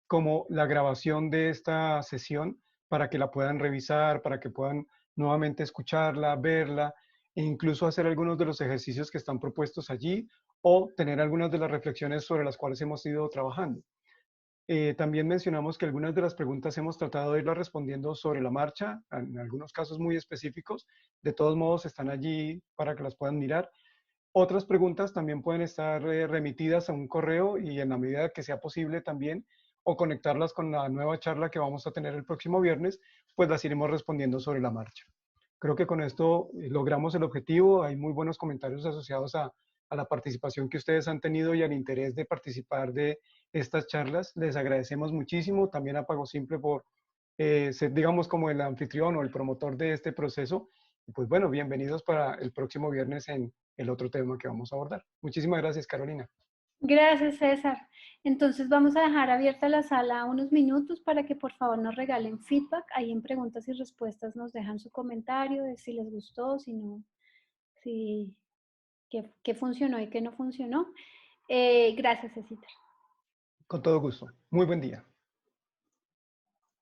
como la grabación de esta sesión para que la puedan revisar, para que puedan nuevamente escucharla, verla e incluso hacer algunos de los ejercicios que están propuestos allí o tener algunas de las reflexiones sobre las cuales hemos ido trabajando. También mencionamos que algunas de las preguntas hemos tratado de irlas respondiendo sobre la marcha, en algunos casos muy específicos. De todos modos, están allí para que las puedan mirar. Otras preguntas también pueden estar remitidas a un correo y en la medida que sea posible también, o conectarlas con la nueva charla que vamos a tener el próximo viernes, pues las iremos respondiendo sobre la marcha. Creo que con esto logramos el objetivo. Hay muy buenos comentarios asociados a la participación que ustedes han tenido y al interés de participar de estas charlas. Les agradecemos muchísimo. También a Pago Simple por ser, digamos, como el anfitrión o el promotor de este proceso. Y pues bueno, bienvenidos para el próximo viernes en el otro tema que vamos a abordar. Muchísimas gracias, Carolina. Gracias, César. Entonces vamos a dejar abierta la sala unos minutos para que por favor nos regalen feedback. Ahí en preguntas y respuestas nos dejan su comentario de si les gustó, si no, si qué funcionó y qué no funcionó. Gracias, Cecita. Con todo gusto. Muy buen día.